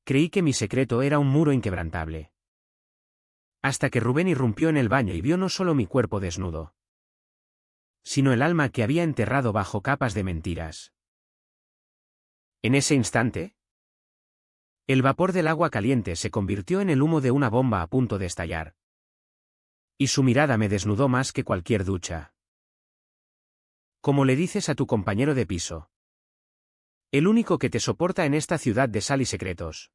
Creí que mi secreto era un muro inquebrantable. Hasta que Rubén irrumpió en el baño y vio no solo mi cuerpo desnudo, sino el alma que había enterrado bajo capas de mentiras. En ese instante, el vapor del agua caliente se convirtió en el humo de una bomba a punto de estallar. Y su mirada me desnudó más que cualquier ducha. ¿Cómo le dices a tu compañero de piso? El único que te soporta en esta ciudad de sal y secretos.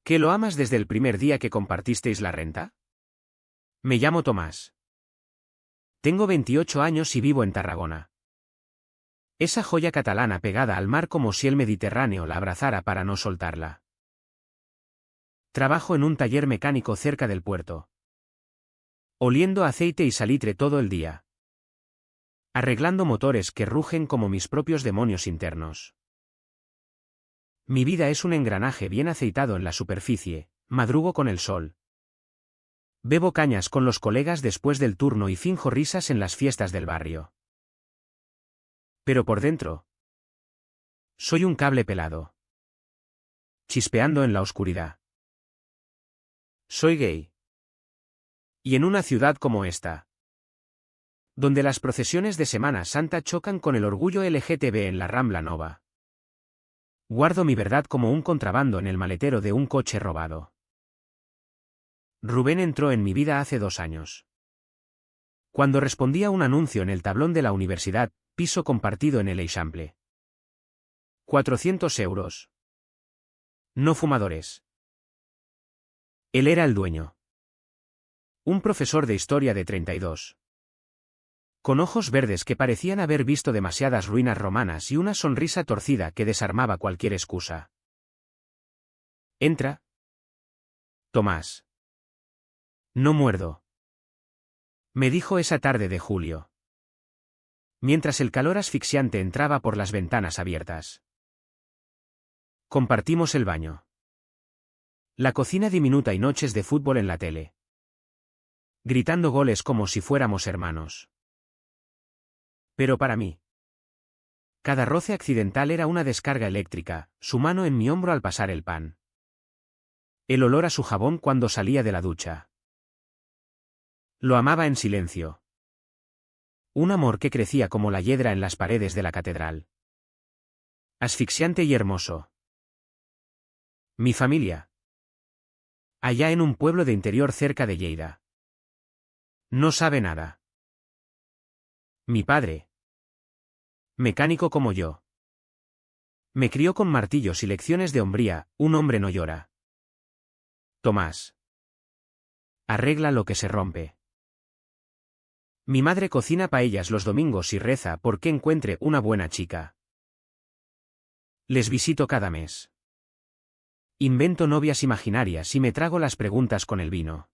¿Que lo amas desde el primer día que compartisteis la renta? Me llamo Tomás. Tengo 28 años y vivo en Tarragona. Esa joya catalana pegada al mar como si el Mediterráneo la abrazara para no soltarla. Trabajo en un taller mecánico cerca del puerto, oliendo aceite y salitre todo el día, arreglando motores que rugen como mis propios demonios internos. Mi vida es un engranaje bien aceitado en la superficie, madrugo con el sol. Bebo cañas con los colegas después del turno y finjo risas en las fiestas del barrio. Pero por dentro, soy un cable pelado, chispeando en la oscuridad. Soy gay. Y en una ciudad como esta, donde las procesiones de Semana Santa chocan con el orgullo LGTB en la Rambla Nova, guardo mi verdad como un contrabando en el maletero de un coche robado. Rubén entró en mi vida hace 2 años. Cuando respondí a un anuncio en el tablón de la universidad, piso compartido en el Eixample. 400 euros. No fumadores. Él era el dueño. Un profesor de historia de 32. Con ojos verdes que parecían haber visto demasiadas ruinas romanas y una sonrisa torcida que desarmaba cualquier excusa. Entra. Tomás. No muerdo. Me dijo esa tarde de julio, mientras el calor asfixiante entraba por las ventanas abiertas. Compartimos el baño, la cocina diminuta y noches de fútbol en la tele, gritando goles como si fuéramos hermanos. Pero para mí, cada roce accidental era una descarga eléctrica, su mano en mi hombro al pasar el pan, el olor a su jabón cuando salía de la ducha. Lo amaba en silencio. Un amor que crecía como la hiedra en las paredes de la catedral. Asfixiante y hermoso. Mi familia. Allá en un pueblo de interior cerca de Lleida. No sabe nada. Mi padre. Mecánico como yo. Me crió con martillos y lecciones de hombría, un hombre no llora. Tomás. Arregla lo que se rompe. Mi madre cocina paellas los domingos y reza porque encuentre una buena chica. Les visito cada mes. Invento novias imaginarias y me trago las preguntas con el vino.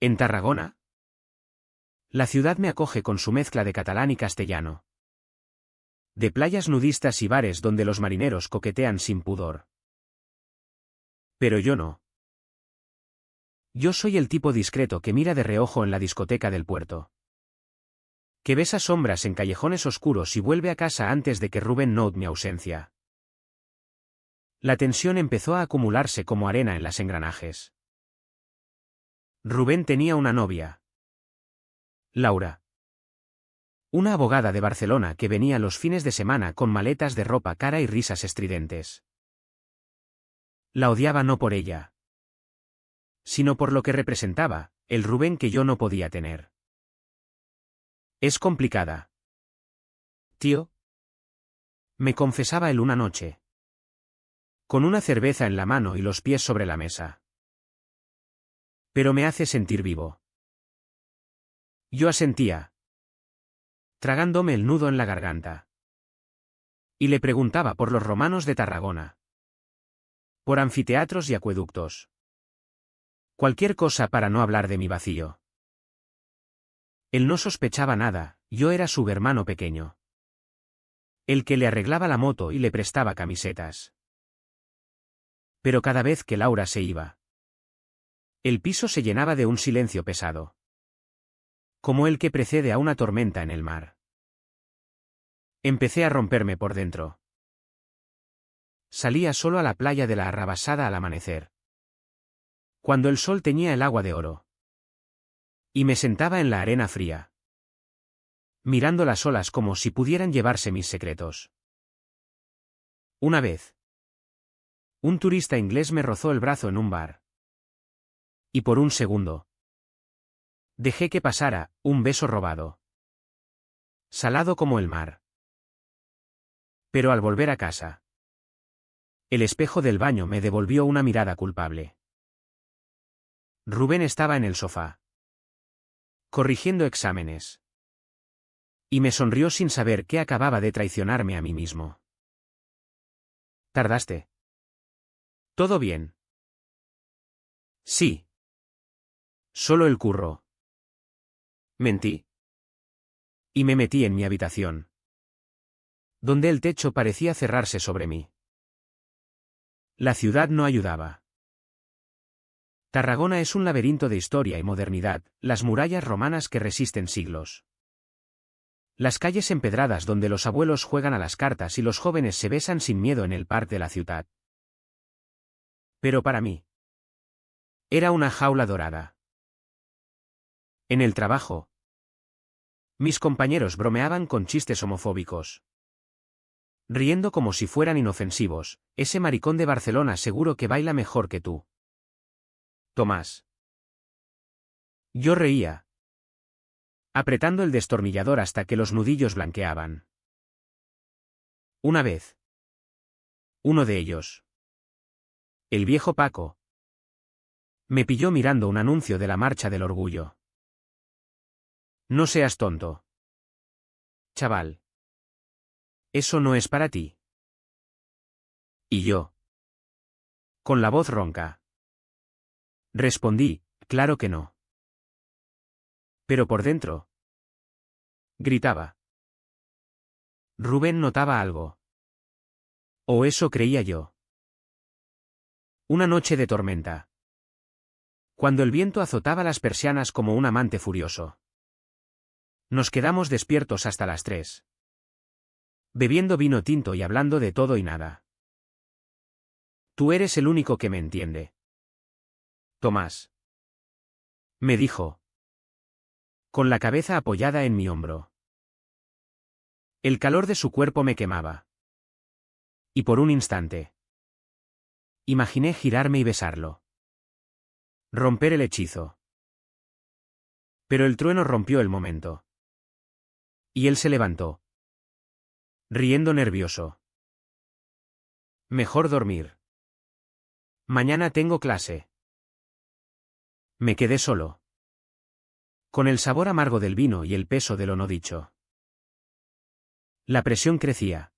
¿En Tarragona? La ciudad me acoge con su mezcla de catalán y castellano. De playas nudistas y bares donde los marineros coquetean sin pudor. Pero yo no. Yo soy el tipo discreto que mira de reojo en la discoteca del puerto, que besa sombras en callejones oscuros y vuelve a casa antes de que Rubén note mi ausencia. La tensión empezó a acumularse como arena en las engranajes. Rubén tenía una novia. Laura. Una abogada de Barcelona que venía los fines de semana con maletas de ropa cara y risas estridentes. La odiaba no por ella, sino por lo que representaba, el Rubén que yo no podía tener. Es complicada. Tío. Me confesaba él una noche, con una cerveza en la mano y los pies sobre la mesa. Pero me hace sentir vivo. Yo asentía, tragándome el nudo en la garganta. Y le preguntaba por los romanos de Tarragona, por anfiteatros y acueductos. Cualquier cosa para no hablar de mi vacío. Él no sospechaba nada, yo era su hermano pequeño. El que le arreglaba la moto y le prestaba camisetas. Pero cada vez que Laura se iba, el piso se llenaba de un silencio pesado, como el que precede a una tormenta en el mar. Empecé a romperme por dentro. Salía solo a la playa de la Arrabasada al amanecer, cuando el sol teñía el agua de oro. Y me sentaba en la arena fría, mirando las olas como si pudieran llevarse mis secretos. Una vez, un turista inglés me rozó el brazo en un bar. Y por un segundo, dejé que pasara, un beso robado, salado como el mar. Pero al volver a casa, el espejo del baño me devolvió una mirada culpable. Rubén estaba en el sofá, corrigiendo exámenes. Y me sonrió sin saber que acababa de traicionarme a mí mismo. ¿Tardaste? ¿Todo bien? Sí. Solo el curro. Mentí. Y me metí en mi habitación, donde el techo parecía cerrarse sobre mí. La ciudad no ayudaba. Tarragona es un laberinto de historia y modernidad, las murallas romanas que resisten siglos. Las calles empedradas donde los abuelos juegan a las cartas y los jóvenes se besan sin miedo en el parque de la ciudad. Pero para mí, era una jaula dorada. En el trabajo, mis compañeros bromeaban con chistes homofóbicos, riendo como si fueran inofensivos. Ese maricón de Barcelona seguro que baila mejor que tú, Tomás. Yo reía, apretando el destornillador hasta que los nudillos blanqueaban. Una vez, uno de ellos, el viejo Paco, me pilló mirando un anuncio de la Marcha del Orgullo. No seas tonto, chaval. Eso no es para ti. Y yo, con la voz ronca, respondí, claro que no. Pero por dentro, gritaba. Rubén notaba algo. O eso creía yo. Una noche de tormenta, cuando el viento azotaba las persianas como un amante furioso. Nos quedamos despiertos hasta las 3. Bebiendo vino tinto y hablando de todo y nada. Tú eres el único que me entiende, Tomás, me dijo, con la cabeza apoyada en mi hombro. El calor de su cuerpo me quemaba. Y por un instante, imaginé girarme y besarlo. Romper el hechizo. Pero el trueno rompió el momento. Y él se levantó, riendo nervioso. Mejor dormir. Mañana tengo clase. Me quedé solo, con el sabor amargo del vino y el peso de lo no dicho. La presión crecía,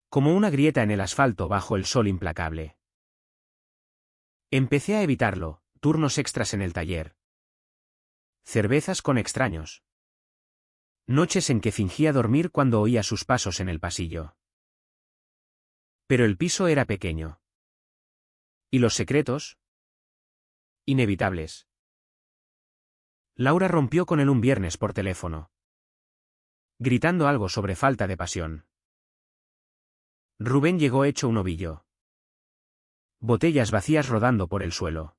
como una grieta en el asfalto bajo el sol implacable. Empecé a evitarlo, turnos extras en el taller, cervezas con extraños, noches en que fingía dormir cuando oía sus pasos en el pasillo. Pero el piso era pequeño. ¿Y los secretos? Inevitables. Laura rompió con él un viernes por teléfono, gritando algo sobre falta de pasión. Rubén llegó hecho un ovillo. Botellas vacías rodando por el suelo.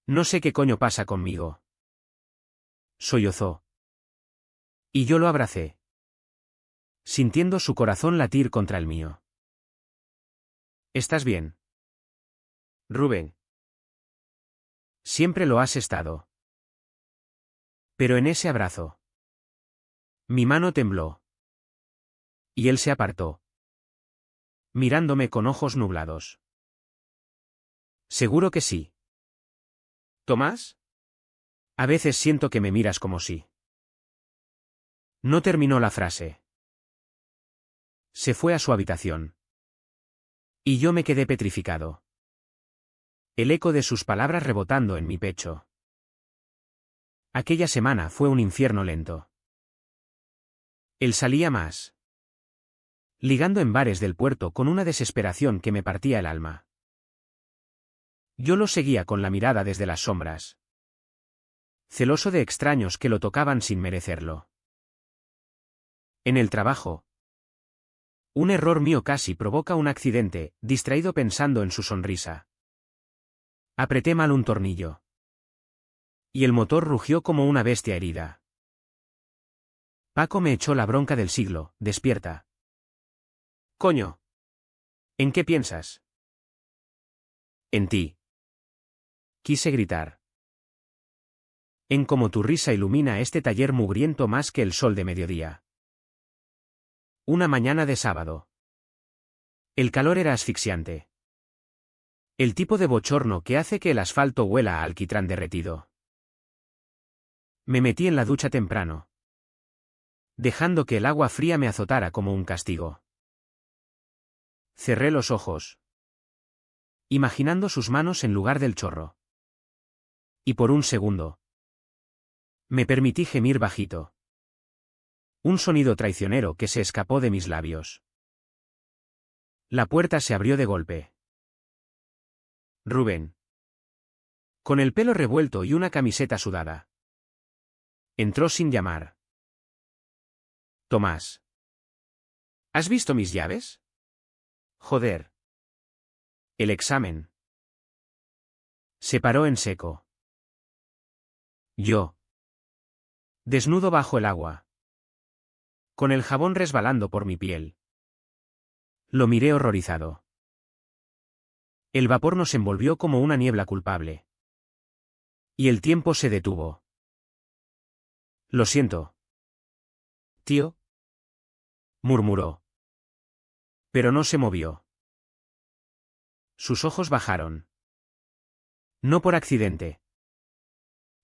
No sé qué coño pasa conmigo, sollozó. Y yo lo abracé, sintiendo su corazón latir contra el mío. ¿Estás bien, Rubén? Siempre lo has estado. Pero en ese abrazo, mi mano tembló. Y él se apartó, mirándome con ojos nublados. Seguro que sí. ¿Tomás? A veces siento que me miras como si. No terminó la frase. Se fue a su habitación. Y yo me quedé petrificado. El eco de sus palabras rebotando en mi pecho. Aquella semana fue un infierno lento. Él salía más, ligando en bares del puerto con una desesperación que me partía el alma. Yo lo seguía con la mirada desde las sombras, celoso de extraños que lo tocaban sin merecerlo. En el trabajo, Un error mío casi provoca un accidente, distraído pensando en su sonrisa. Apreté mal un tornillo. Y el motor rugió como una bestia herida. Paco me echó la bronca del siglo, despierta. Coño. ¿En qué piensas? En ti. Quise gritar. En cómo tu risa ilumina este taller mugriento más que el sol de mediodía. Una mañana de sábado. El calor era asfixiante. El tipo de bochorno que hace que el asfalto huela a alquitrán derretido. Me metí en la ducha temprano, dejando que el agua fría me azotara como un castigo. Cerré los ojos, imaginando sus manos en lugar del chorro. Y por un segundo, me permití gemir bajito. Un sonido traicionero que se escapó de mis labios. La puerta se abrió de golpe. Rubén. Con el pelo revuelto y una camiseta sudada. Entró sin llamar. Tomás. ¿Has visto mis llaves? Joder. El examen. Se paró en seco. Yo. Desnudo bajo el agua. Con el jabón resbalando por mi piel. Lo miré horrorizado. El vapor nos envolvió como una niebla culpable. Y el tiempo se detuvo. Lo siento. Tío. Murmuró. Pero no se movió. Sus ojos bajaron. No por accidente.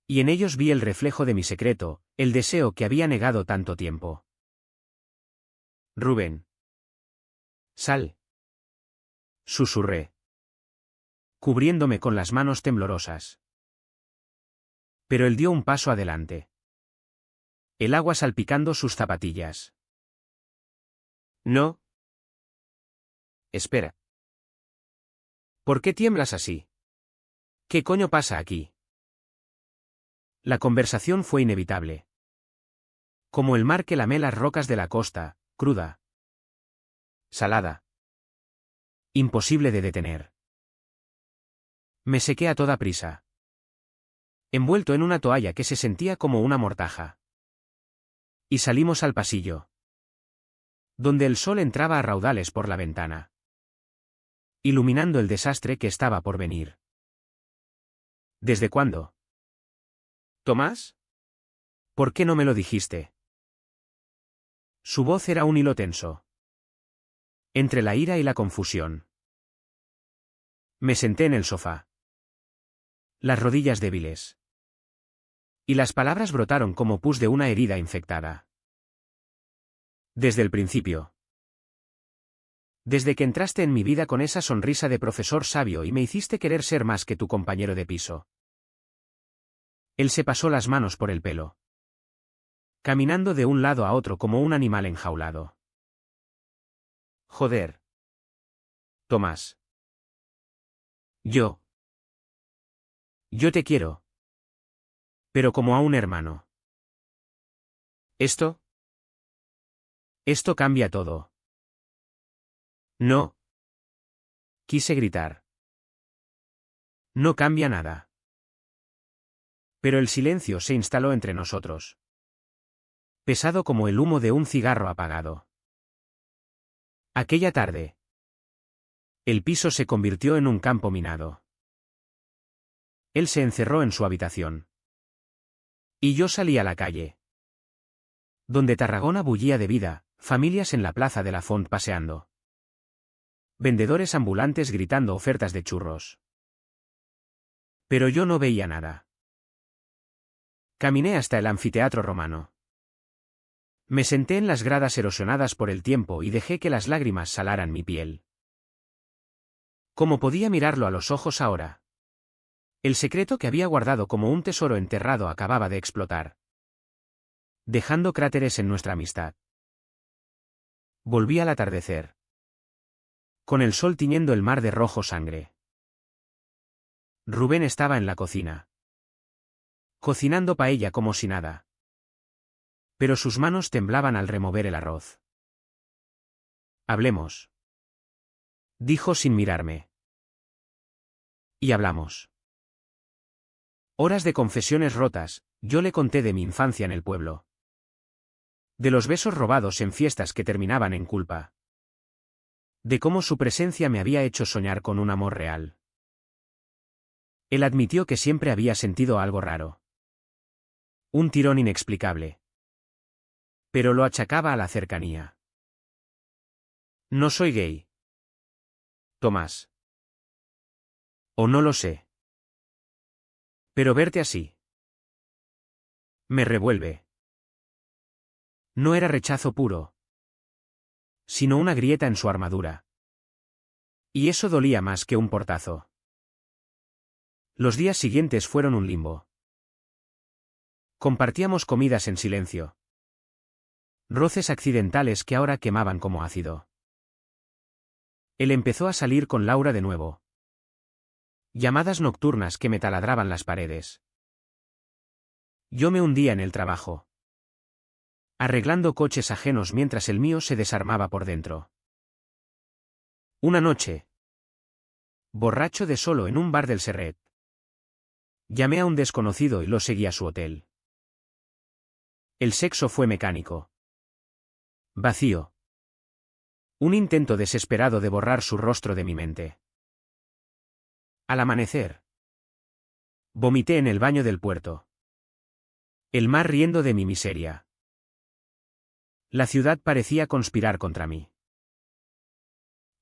Y en ellos vi el reflejo de mi secreto, el deseo que había negado tanto tiempo. Rubén. Sal. Susurré, cubriéndome con las manos temblorosas. Pero él dio un paso adelante. El agua salpicando sus zapatillas. No. Espera. ¿Por qué tiemblas así? ¿Qué coño pasa aquí? La conversación fue inevitable. Como el mar que lame las rocas de la costa, cruda. Salada. Imposible de detener. Me sequé a toda prisa. Envuelto en una toalla que se sentía como una mortaja. Y salimos al pasillo. Donde el sol entraba a raudales por la ventana. Iluminando el desastre que estaba por venir. ¿Desde cuándo? ¿Tomás? ¿Por qué no me lo dijiste? Su voz era un hilo tenso. Entre la ira y la confusión. Me senté en el sofá. Las rodillas débiles. Y las palabras brotaron como pus de una herida infectada. Desde el principio. Desde que entraste en mi vida con esa sonrisa de profesor sabio y me hiciste querer ser más que tu compañero de piso. Él se pasó las manos por el pelo. Caminando de un lado a otro como un animal enjaulado. Joder. Tomás. Yo te quiero. Pero como a un hermano. Esto cambia todo. No. Quise gritar. No cambia nada. Pero el silencio se instaló entre nosotros. Pesado como el humo de un cigarro apagado. Aquella tarde. El piso se convirtió en un campo minado. Él se encerró en su habitación. Y yo salí a la calle. Donde Tarragona bullía de vida, familias en la plaza de la Font paseando. Vendedores ambulantes gritando ofertas de churros. Pero yo no veía nada. Caminé hasta el anfiteatro romano. Me senté en las gradas erosionadas por el tiempo y dejé que las lágrimas salaran mi piel. ¿Cómo podía mirarlo a los ojos ahora? El secreto que había guardado como un tesoro enterrado acababa de explotar, dejando cráteres en nuestra amistad. Volví al atardecer. Con el sol tiñendo el mar de rojo sangre. Rubén estaba en la cocina. Cocinando paella como si nada. Pero sus manos temblaban al remover el arroz. Hablemos. Dijo sin mirarme. Y hablamos. Horas de confesiones rotas, yo le conté de mi infancia en el pueblo. De los besos robados en fiestas que terminaban en culpa. De cómo su presencia me había hecho soñar con un amor real. Él admitió que siempre había sentido algo raro. Un tirón inexplicable. Pero lo achacaba a la cercanía. No soy gay. Tomás. O no lo sé. Pero verte así. Me revuelve. No era rechazo puro. Sino una grieta en su armadura. Y eso dolía más que un portazo. Los días siguientes fueron un limbo. Compartíamos comidas en silencio. Roces accidentales que ahora quemaban como ácido. Él empezó a salir con Laura de nuevo. Llamadas nocturnas que me taladraban las paredes. Yo me hundía en el trabajo. Arreglando coches ajenos mientras el mío se desarmaba por dentro. Una noche. Borracho de solo en un bar del Serret. Llamé a un desconocido y lo seguí a su hotel. El sexo fue mecánico. Vacío. Un intento desesperado de borrar su rostro de mi mente. Al amanecer. Vomité en el baño del puerto. El mar riendo de mi miseria. La ciudad parecía conspirar contra mí.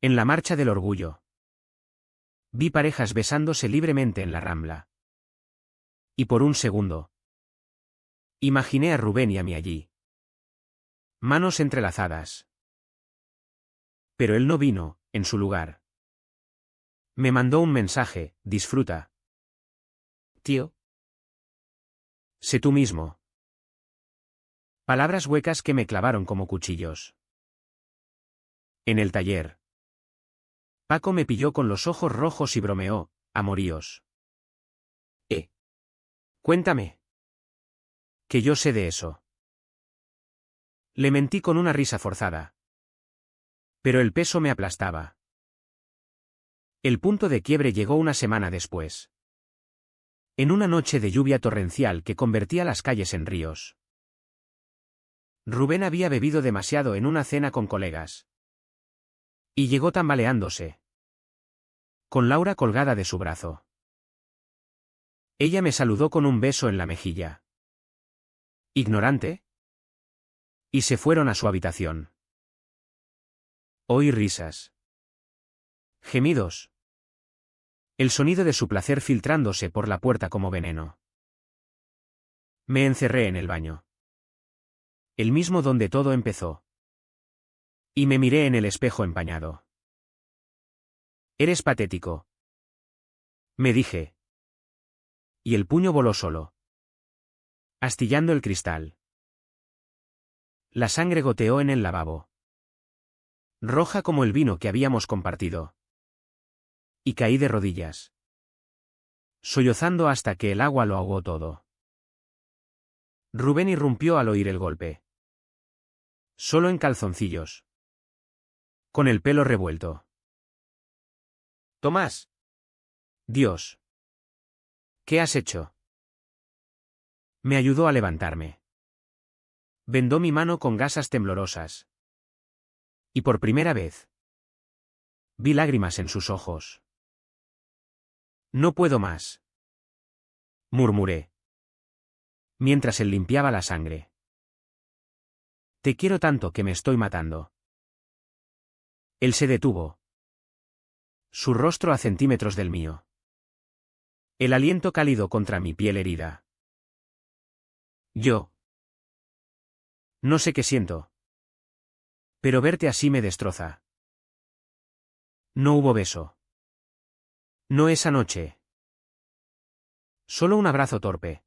En la marcha del orgullo. Vi parejas besándose libremente en la Rambla. Y por un segundo. Imaginé a Rubén y a mí allí. Manos entrelazadas. Pero él no vino, en su lugar. Me mandó un mensaje: disfruta. Tío. Sé tú mismo. Palabras huecas que me clavaron como cuchillos. En el taller. Paco me pilló con los ojos rojos y bromeó: amoríos. Cuéntame. Que yo sé de eso. Le mentí con una risa forzada. Pero el peso me aplastaba. El punto de quiebre llegó una semana después. En una noche de lluvia torrencial que convertía las calles en ríos. Rubén había bebido demasiado en una cena con colegas. Y llegó tambaleándose. Con Laura colgada de su brazo. Ella me saludó con un beso en la mejilla. ¿Ignorante? Y se fueron a su habitación. Oí risas. Gemidos. El sonido de su placer filtrándose por la puerta como veneno. Me encerré en el baño. El mismo donde todo empezó. Y me miré en el espejo empañado. Eres patético. Me dije. Y el puño voló solo. Astillando el cristal. La sangre goteó en el lavabo. Roja como el vino que habíamos compartido. Y caí de rodillas. Sollozando hasta que el agua lo ahogó todo. Rubén irrumpió al oír el golpe. Solo en calzoncillos. Con el pelo revuelto. Tomás. Dios. ¿Qué has hecho? Me ayudó a levantarme. Vendó mi mano con gasas temblorosas. Y por primera vez. Vi lágrimas en sus ojos. No puedo más. Murmuré. Mientras él limpiaba la sangre. Te quiero tanto que me estoy matando. Él se detuvo. Su rostro a centímetros del mío. El aliento cálido contra mi piel herida. Yo. No sé qué siento. Pero verte así me destroza. No hubo beso. No esa noche. Solo un abrazo torpe.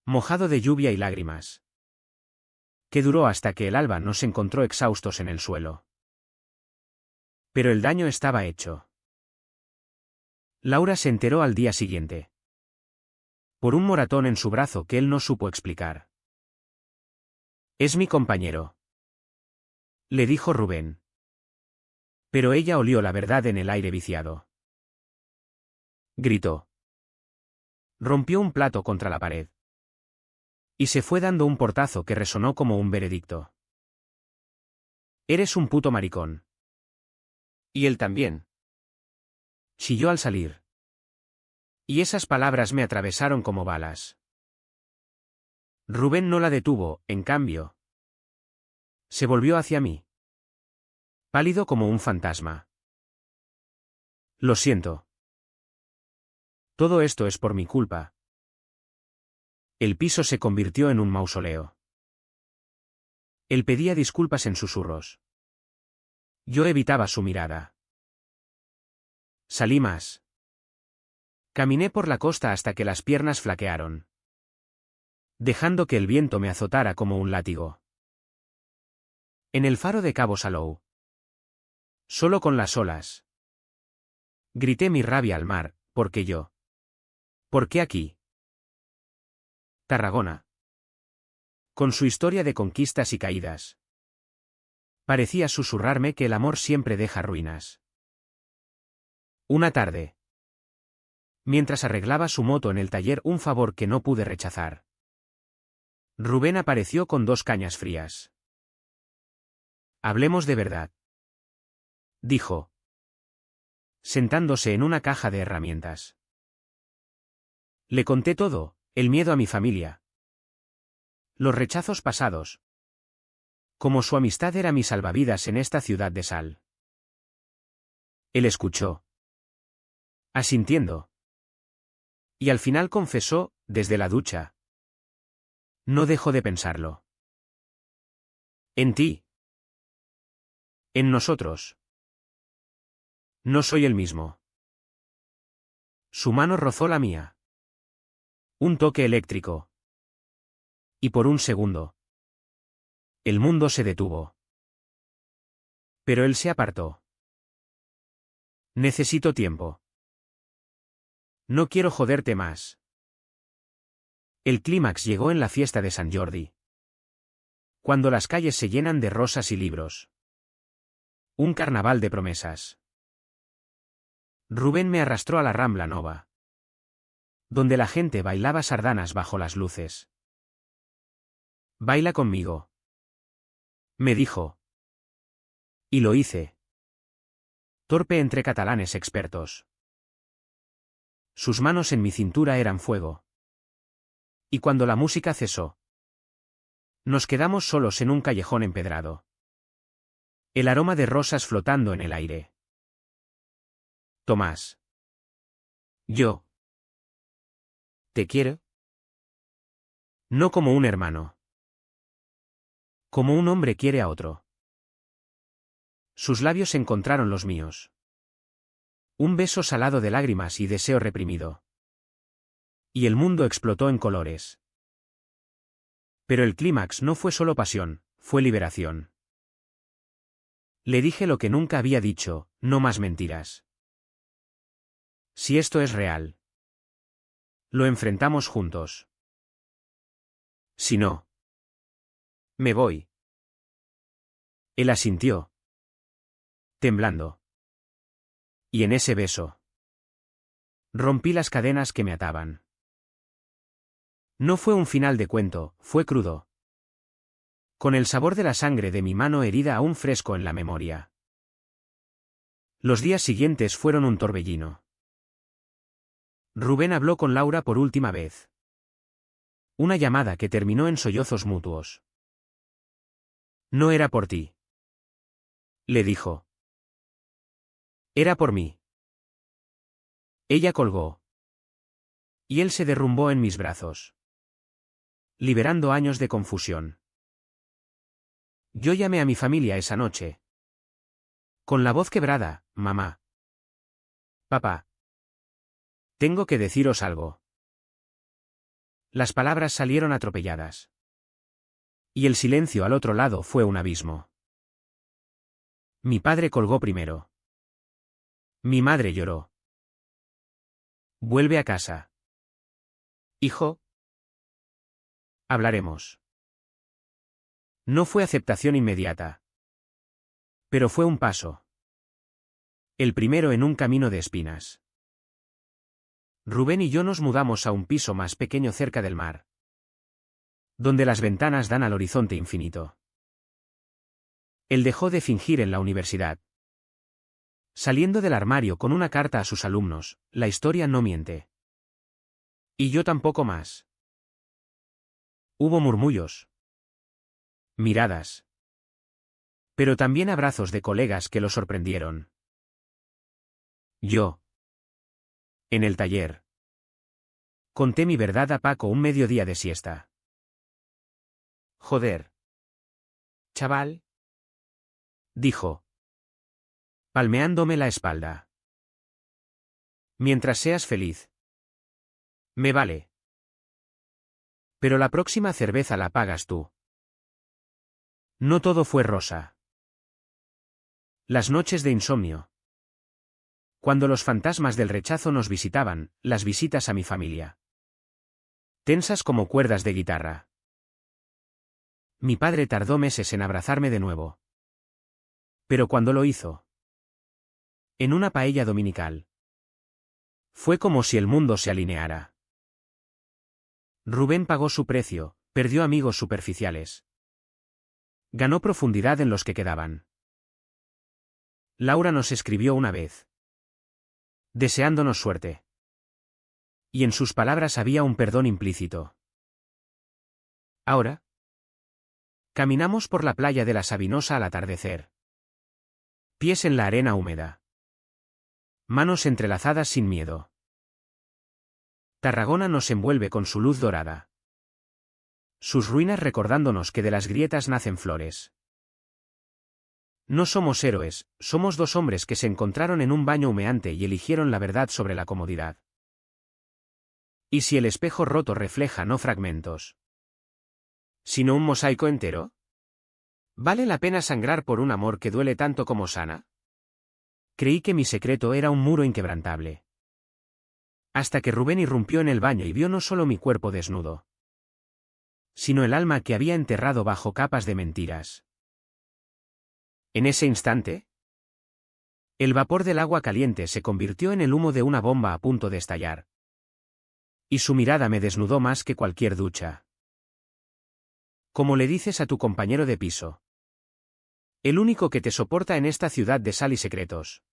Mojado de lluvia y lágrimas. Que duró hasta que el alba nos encontró exhaustos en el suelo. Pero el daño estaba hecho. Laura se enteró al día siguiente. Por un moratón en su brazo que él no supo explicar. Es mi compañero. Le dijo Rubén. Pero ella olió la verdad en el aire viciado. Gritó. Rompió un plato contra la pared. Y se fue dando un portazo que resonó como un veredicto. Eres un puto maricón. Y él también. Chilló al salir. Y esas palabras me atravesaron como balas. Rubén no la detuvo, en cambio. Se volvió hacia mí. Pálido como un fantasma. Lo siento. Todo esto es por mi culpa. El piso se convirtió en un mausoleo. Él pedía disculpas en susurros. Yo evitaba su mirada. Salí más. Caminé por la costa hasta que las piernas flaquearon, dejando que el viento me azotara como un látigo. En el faro de Cabo Salou. Solo con las olas. Grité mi rabia al mar, porque yo. ¿Por qué aquí? Tarragona. Con su historia de conquistas y caídas. Parecía susurrarme que el amor siempre deja ruinas. Una tarde. Mientras arreglaba su moto en el taller, un favor que no pude rechazar. Rubén apareció con 2 cañas frías. Hablemos de verdad, dijo, sentándose en una caja de herramientas. Le conté todo, el miedo a mi familia, los rechazos pasados. Como su amistad era mi salvavidas en esta ciudad de sal. Él escuchó, asintiendo. Y al final confesó, desde la ducha. No dejo de pensarlo. En ti. En nosotros. No soy el mismo. Su mano rozó la mía. Un toque eléctrico. Y por un segundo. El mundo se detuvo. Pero él se apartó. Necesito tiempo. No quiero joderte más. El clímax llegó en la fiesta de San Jordi. Cuando las calles se llenan de rosas y libros. Un carnaval de promesas. Rubén me arrastró a la Rambla Nova, donde la gente bailaba sardanas bajo las luces. Baila conmigo, me dijo. Y lo hice. Torpe entre catalanes expertos. Sus manos en mi cintura eran fuego. Y cuando la música cesó, nos quedamos solos en un callejón empedrado. El aroma de rosas flotando en el aire. Tomás. Yo. ¿Te quiero? No como un hermano. Como un hombre quiere a otro. Sus labios encontraron los míos. Un beso salado de lágrimas y deseo reprimido. Y el mundo explotó en colores. Pero el clímax no fue solo pasión, fue liberación. Le dije lo que nunca había dicho, no más mentiras. Si esto es real, lo enfrentamos juntos. Si no, me voy. Él asintió, temblando. Y en ese beso, rompí las cadenas que me ataban. No fue un final de cuento, fue crudo. Con el sabor de la sangre de mi mano herida aún fresco en la memoria. Los días siguientes fueron un torbellino. Rubén habló con Laura por última vez. Una llamada que terminó en sollozos mutuos. No era por ti, le dijo. Era por mí. Ella colgó. Y él se derrumbó en mis brazos. Liberando años de confusión. Yo llamé a mi familia esa noche. Con la voz quebrada, mamá. Papá. Tengo que deciros algo. Las palabras salieron atropelladas. Y el silencio al otro lado fue un abismo. Mi padre colgó primero. Mi madre lloró. Vuelve a casa. Hijo. Hablaremos. No fue aceptación inmediata. Pero fue un paso. El primero en un camino de espinas. Rubén y yo nos mudamos a un piso más pequeño cerca del mar, donde las ventanas dan al horizonte infinito. Él dejó de fingir en la universidad. Saliendo del armario con una carta a sus alumnos, la historia no miente. Y yo tampoco más. Hubo murmullos, miradas, pero también abrazos de colegas que lo sorprendieron. Yo, en el taller, conté mi verdad a Paco un mediodía de siesta. Joder, chaval, dijo, palmeándome la espalda. Mientras seas feliz. Me vale. Pero la próxima cerveza la pagas tú. No todo fue rosa. Las noches de insomnio. Cuando los fantasmas del rechazo nos visitaban, las visitas a mi familia. Tensas como cuerdas de guitarra. Mi padre tardó meses en abrazarme de nuevo. Pero cuando lo hizo, en una paella dominical, fue como si el mundo se alineara. Rubén pagó su precio, perdió amigos superficiales. Ganó profundidad en los que quedaban. Laura nos escribió una vez, deseándonos suerte. Y en sus palabras había un perdón implícito. Ahora, caminamos por la playa de la Sabinosa al atardecer. Pies en la arena húmeda. Manos entrelazadas sin miedo. Tarragona nos envuelve con su luz dorada. Sus ruinas recordándonos que de las grietas nacen flores. No somos héroes, somos dos hombres que se encontraron en un baño humeante y eligieron la verdad sobre la comodidad. ¿Y si el espejo roto refleja no fragmentos, sino un mosaico entero? ¿Vale la pena sangrar por un amor que duele tanto como sana? Creí que mi secreto era un muro inquebrantable. Hasta que Rubén irrumpió en el baño y vio no solo mi cuerpo desnudo, sino el alma que había enterrado bajo capas de mentiras. En ese instante, el vapor del agua caliente se convirtió en el humo de una bomba a punto de estallar. Y su mirada me desnudó más que cualquier ducha. ¿Cómo le dices a tu compañero de piso? El único que te soporta en esta ciudad de sal y secretos.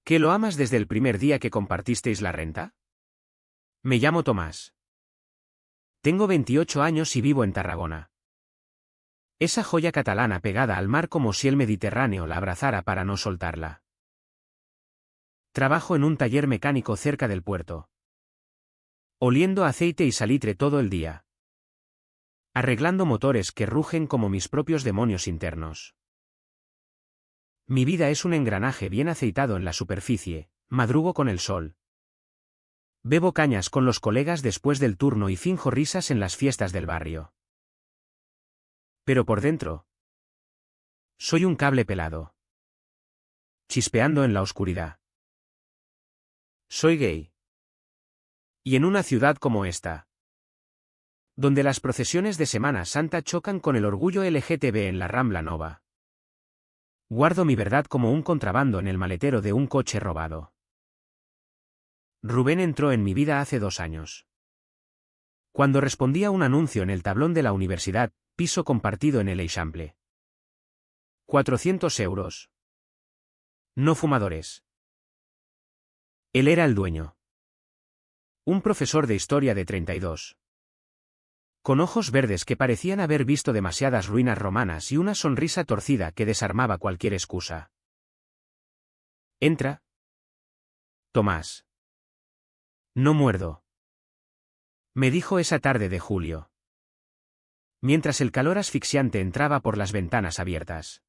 ¿Que lo amas desde el primer día que compartisteis la renta? Me llamo Tomás. Tengo 28 años y vivo en Tarragona. Esa joya catalana pegada al mar como si el Mediterráneo la abrazara para no soltarla. Trabajo en un taller mecánico cerca del puerto. Oliendo aceite y salitre todo el día. Arreglando motores que rugen como mis propios demonios internos. Mi vida es un engranaje bien aceitado en la superficie, madrugo con el sol. Bebo cañas con los colegas después del turno y finjo risas en las fiestas del barrio. Pero por dentro, soy un cable pelado, chispeando en la oscuridad. Soy gay. Y en una ciudad como esta, donde las procesiones de Semana Santa chocan con el orgullo LGTB en la Rambla Nova, guardo mi verdad como un contrabando en el maletero de un coche robado. Rubén entró en mi vida hace 2 años. Cuando respondí a un anuncio en el tablón de la universidad, piso compartido en el Eixample. 400 euros. No fumadores. Él era el dueño. Un profesor de historia de 32. Con ojos verdes que parecían haber visto demasiadas ruinas romanas y una sonrisa torcida que desarmaba cualquier excusa. Entra. Tomás. No muerdo. Me dijo esa tarde de julio, mientras el calor asfixiante entraba por las ventanas abiertas.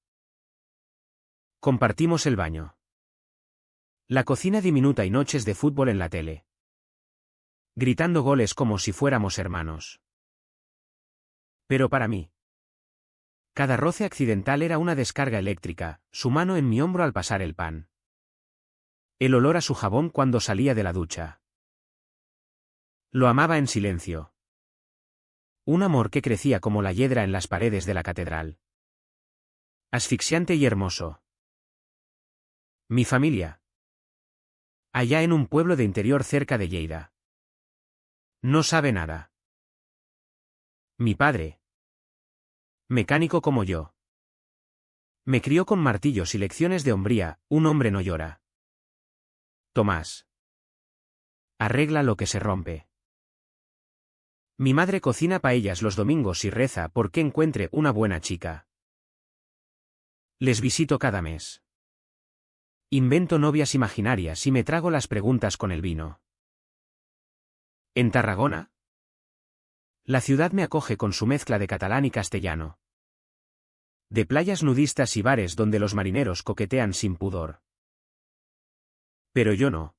Compartimos el baño, la cocina diminuta y noches de fútbol en la tele. Gritando goles como si fuéramos hermanos. Pero para mí, cada roce accidental era una descarga eléctrica, su mano en mi hombro al pasar el pan. El olor a su jabón cuando salía de la ducha. Lo amaba en silencio. Un amor que crecía como la hiedra en las paredes de la catedral. Asfixiante y hermoso. Mi familia. Allá en un pueblo de interior cerca de Lleida. No sabe nada. Mi padre. Mecánico como yo. Me crió con martillos y lecciones de hombría, un hombre no llora. Tomás. Arregla lo que se rompe. Mi madre cocina paellas los domingos y reza porque encuentre una buena chica. Les visito cada mes. Invento novias imaginarias y me trago las preguntas con el vino. ¿En Tarragona? La ciudad me acoge con su mezcla de catalán y castellano. De playas nudistas y bares donde los marineros coquetean sin pudor. Pero yo no.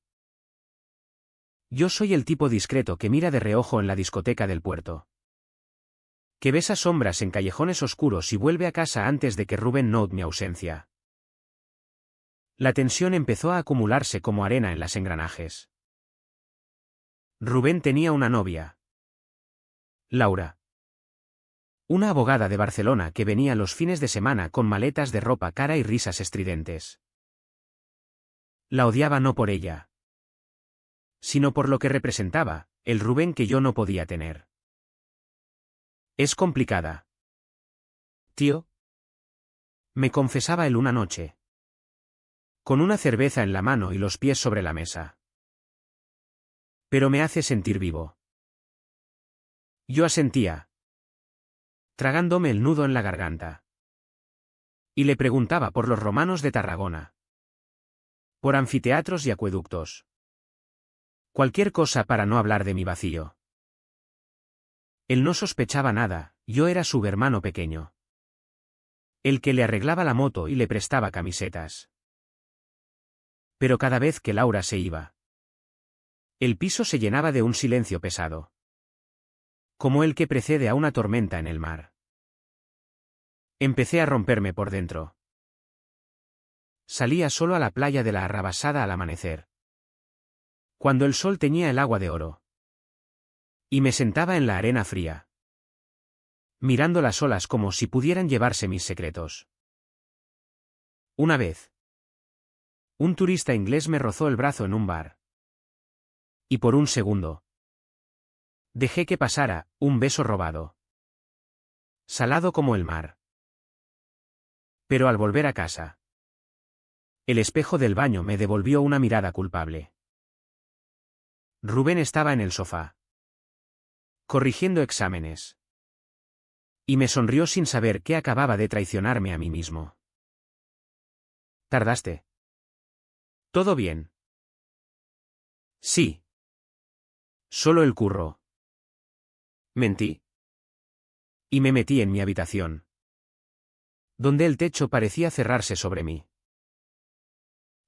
Yo soy el tipo discreto que mira de reojo en la discoteca del puerto. Que besa sombras en callejones oscuros y vuelve a casa antes de que Rubén note mi ausencia. La tensión empezó a acumularse como arena en las engranajes. Rubén tenía una novia. Laura. Una abogada de Barcelona que venía los fines de semana con maletas de ropa cara y risas estridentes. La odiaba no por ella, sino por lo que representaba, el Rubén que yo no podía tener. Es complicada. Tío. Me confesaba él una noche. Con una cerveza en la mano y los pies sobre la mesa. Pero me hace sentir vivo. Yo asentía, tragándome el nudo en la garganta. Y le preguntaba por los romanos de Tarragona. Por anfiteatros y acueductos. Cualquier cosa para no hablar de mi vacío. Él no sospechaba nada, yo era su hermano pequeño. El que le arreglaba la moto y le prestaba camisetas. Pero cada vez que Laura se iba, el piso se llenaba de un silencio pesado. Como el que precede a una tormenta en el mar. Empecé a romperme por dentro. Salía solo a la playa de la Arrabasada al amanecer. Cuando el sol teñía el agua de oro. Y me sentaba en la arena fría. Mirando las olas como si pudieran llevarse mis secretos. Una vez. Un turista inglés me rozó el brazo en un bar. Y por un segundo. Dejé que pasara, un beso robado. Salado como el mar. Pero al volver a casa. El espejo del baño me devolvió una mirada culpable. Rubén estaba en el sofá. Corrigiendo exámenes. Y me sonrió sin saber que acababa de traicionarme a mí mismo. ¿Tardaste? ¿Todo bien? Sí. Solo el curro. Mentí. Y me metí en mi habitación. Donde el techo parecía cerrarse sobre mí.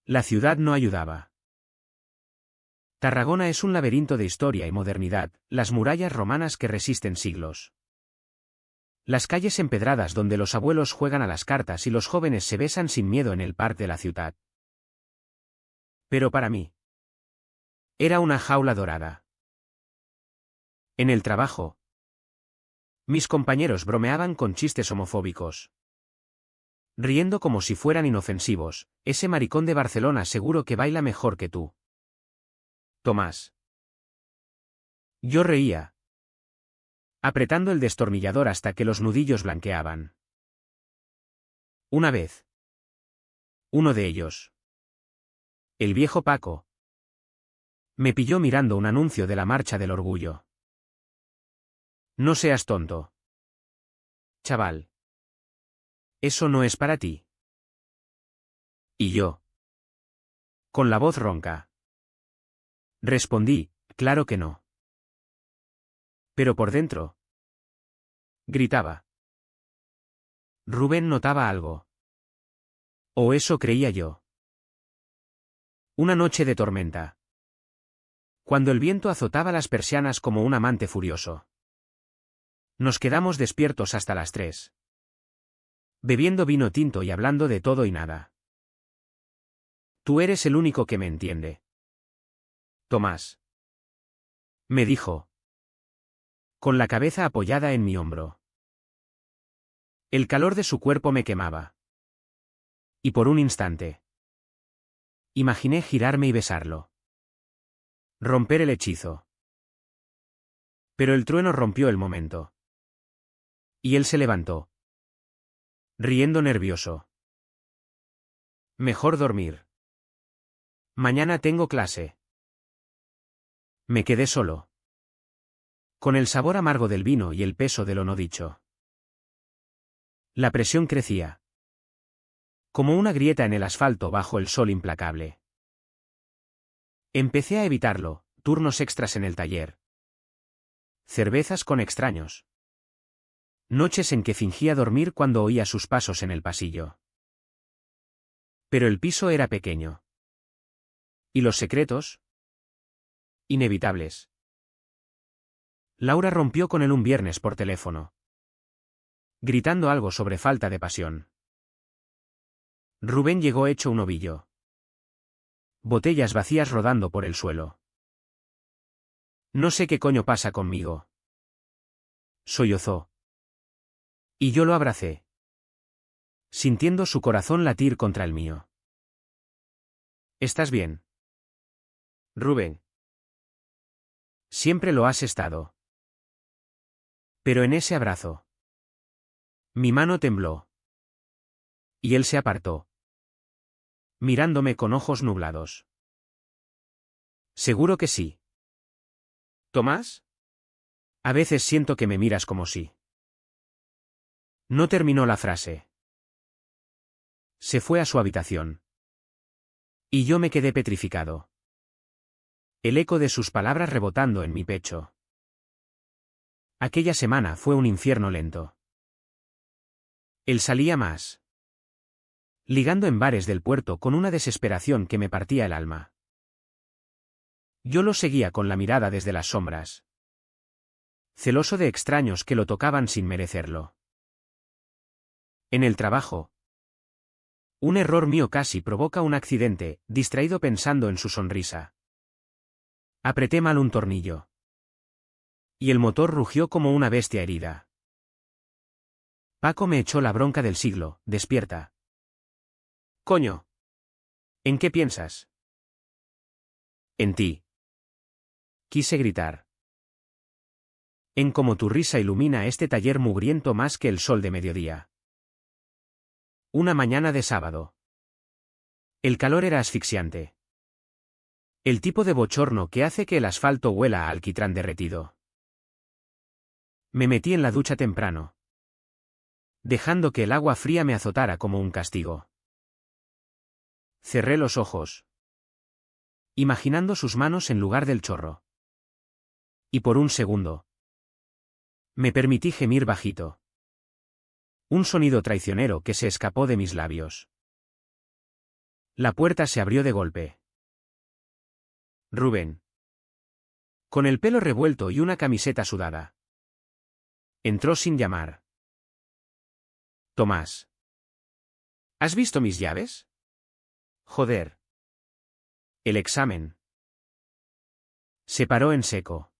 La ciudad no ayudaba. Tarragona es un laberinto de historia y modernidad, las murallas romanas que resisten siglos. Las calles empedradas donde los abuelos juegan a las cartas y los jóvenes se besan sin miedo en el parque de la ciudad. Pero para mí. Era una jaula dorada. En el trabajo. Mis compañeros bromeaban con chistes homofóbicos. Riendo como si fueran inofensivos, ese maricón de Barcelona seguro que baila mejor que tú. Tomás. Yo reía. Apretando el destornillador hasta que los nudillos blanqueaban. Una vez. Uno de ellos. El viejo Paco. Me pilló mirando un anuncio de la Marcha del Orgullo. No seas tonto. Chaval. Eso no es para ti. Y yo. Con la voz ronca. Respondí, claro que no. Pero por dentro. Gritaba. Rubén notaba algo. O eso creía yo. Una noche de tormenta. Cuando el viento azotaba las persianas como un amante furioso. Nos quedamos despiertos hasta las 3. Bebiendo vino tinto y hablando de todo y nada. Tú eres el único que me entiende. Tomás. Me dijo. Con la cabeza apoyada en mi hombro. El calor de su cuerpo me quemaba. Y por un instante. Imaginé girarme y besarlo. Romper el hechizo. Pero el trueno rompió el momento. Y él se levantó. Riendo nervioso. Mejor dormir. Mañana tengo clase. Me quedé solo. Con el sabor amargo del vino y el peso de lo no dicho. La presión crecía. Como una grieta en el asfalto bajo el sol implacable. Empecé a evitarlo, turnos extras en el taller. Cervezas con extraños. Noches en que fingía dormir cuando oía sus pasos en el pasillo. Pero el piso era pequeño. ¿Y los secretos? Inevitables. Laura rompió con él un viernes por teléfono. Gritando algo sobre falta de pasión. Rubén llegó hecho un ovillo. Botellas vacías rodando por el suelo. No sé qué coño pasa conmigo. Sollozó. Y yo lo abracé. Sintiendo su corazón latir contra el mío. ¿Estás bien? Rubén. Siempre lo has estado. Pero en ese abrazo. Mi mano tembló. Y él se apartó. Mirándome con ojos nublados. Seguro que sí. ¿Tomás? A veces siento que me miras como si. No terminó la frase. Se fue a su habitación. Y yo me quedé petrificado. El eco de sus palabras rebotando en mi pecho. Aquella semana fue un infierno lento. Él salía más. Ligando en bares del puerto con una desesperación que me partía el alma. Yo lo seguía con la mirada desde las sombras. Celoso de extraños que lo tocaban sin merecerlo. En el trabajo. Un error mío casi provoca un accidente, distraído pensando en su sonrisa. Apreté mal un tornillo. Y el motor rugió como una bestia herida. Paco me echó la bronca del siglo, despierta. Coño. ¿En qué piensas? En ti. Quise gritar. En cómo tu risa ilumina este taller mugriento más que el sol de mediodía. Una mañana de sábado. El calor era asfixiante. El tipo de bochorno que hace que el asfalto huela a alquitrán derretido. Me metí en la ducha temprano. Dejando que el agua fría me azotara como un castigo. Cerré los ojos. Imaginando sus manos en lugar del chorro. Y por un segundo. Me permití gemir bajito. Un sonido traicionero que se escapó de mis labios. La puerta se abrió de golpe. Rubén. Con el pelo revuelto y una camiseta sudada. Entró sin llamar. Tomás. ¿Has visto mis llaves? Joder. El examen. Se paró en seco.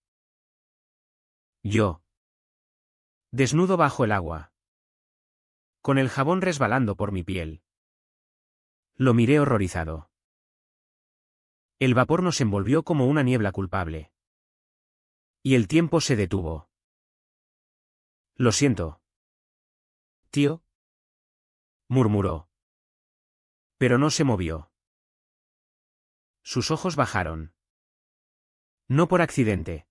Yo. Desnudo bajo el agua. Con el jabón resbalando por mi piel. Lo miré horrorizado. El vapor nos envolvió como una niebla culpable. Y el tiempo se detuvo. Lo siento. Tío. Murmuró. Pero no se movió. Sus ojos bajaron. No por accidente.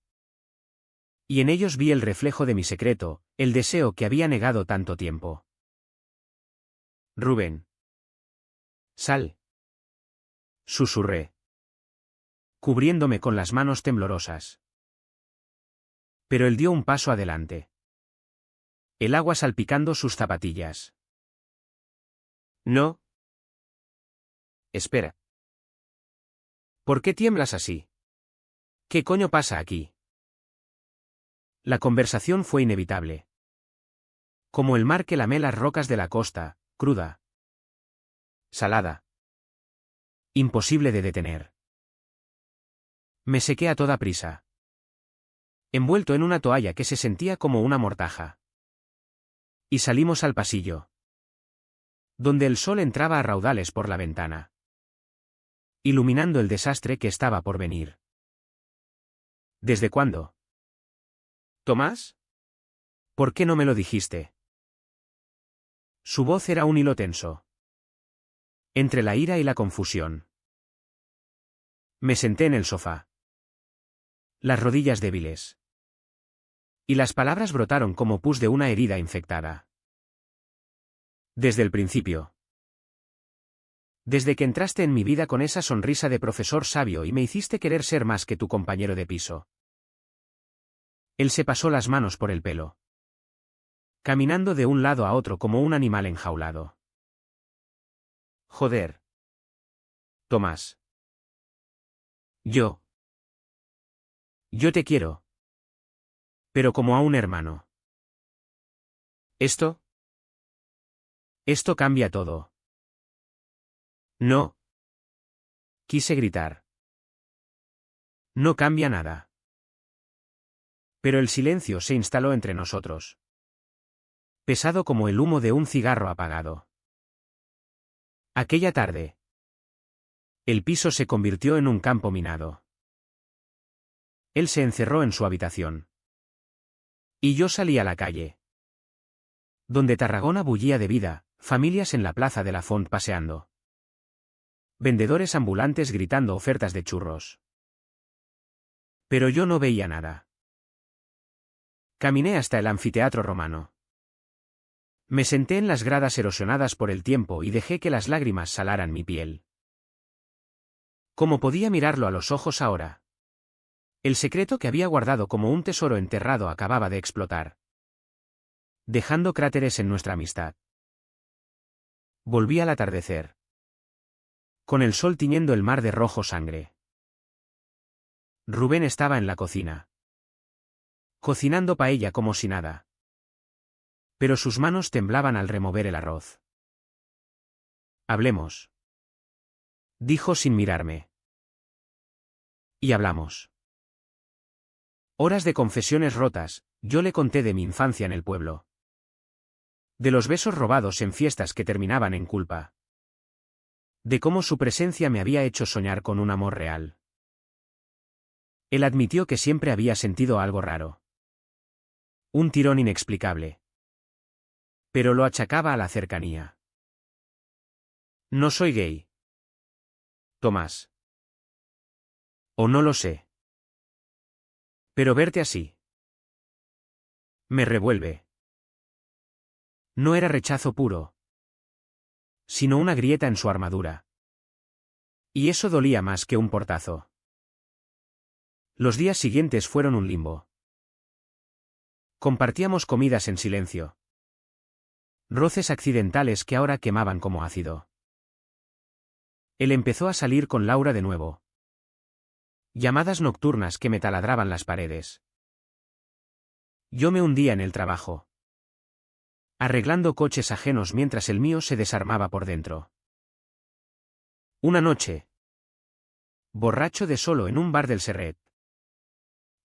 Y en ellos vi el reflejo de mi secreto, el deseo que había negado tanto tiempo. Rubén. Sal. Susurré. Cubriéndome con las manos temblorosas. Pero él dio un paso adelante. El agua salpicando sus zapatillas. No. Espera. ¿Por qué tiemblas así? ¿Qué coño pasa aquí? La conversación fue inevitable. Como el mar que lamé las rocas de la costa, cruda. Salada. Imposible de detener. Me sequé a toda prisa. Envuelto en una toalla que se sentía como una mortaja. Y salimos al pasillo. Donde el sol entraba a raudales por la ventana. iluminando el desastre que estaba por venir. ¿Desde cuándo? ¿Tomás? ¿Por qué no me lo dijiste? Su voz era un hilo tenso. Entre la ira y la confusión. Me senté en el sofá. Las rodillas débiles. Y las palabras brotaron como pus de una herida infectada. Desde el principio. Desde que entraste en mi vida con esa sonrisa de profesor sabio y me hiciste querer ser más que tu compañero de piso. Él se pasó las manos por el pelo. Caminando de un lado a otro como un animal enjaulado. Joder. Tomás. Yo te quiero. Pero como a un hermano. Esto cambia todo. No. Quise gritar. No cambia nada. Pero el silencio se instaló entre nosotros. Pesado como el humo de un cigarro apagado. Aquella tarde. El piso se convirtió en un campo minado. Él se encerró en su habitación. Y yo salí a la calle. Donde Tarragona bullía de vida, familias en la plaza de la Font paseando. Vendedores ambulantes gritando ofertas de churros. Pero yo no veía nada. Caminé hasta el anfiteatro romano. Me senté en las gradas erosionadas por el tiempo y dejé que las lágrimas salaran mi piel. ¿Cómo podía mirarlo a los ojos ahora? El secreto que había guardado como un tesoro enterrado acababa de explotar, dejando cráteres en nuestra amistad. Volví al atardecer. Con el sol tiñendo el mar de rojo sangre. Rubén estaba en la cocina. Cocinando paella como si nada. Pero sus manos temblaban al remover el arroz. Hablemos. Dijo sin mirarme. Y hablamos. Horas de confesiones rotas, yo le conté de mi infancia en el pueblo. De los besos robados en fiestas que terminaban en culpa. De cómo su presencia me había hecho soñar con un amor real. Él admitió que siempre había sentido algo raro. Un tirón inexplicable. Pero lo achacaba a la cercanía. No soy gay. Tomás. O no lo sé. Pero verte así. Me revuelve. No era rechazo puro. Sino una grieta en su armadura. Y eso dolía más que un portazo. Los días siguientes fueron un limbo. Compartíamos comidas en silencio. Roces accidentales que ahora quemaban como ácido. Él empezó a salir con Laura de nuevo. Llamadas nocturnas que me taladraban las paredes. Yo me hundía en el trabajo. Arreglando coches ajenos mientras el mío se desarmaba por dentro. Una noche. Borracho de solo en un bar del Serret.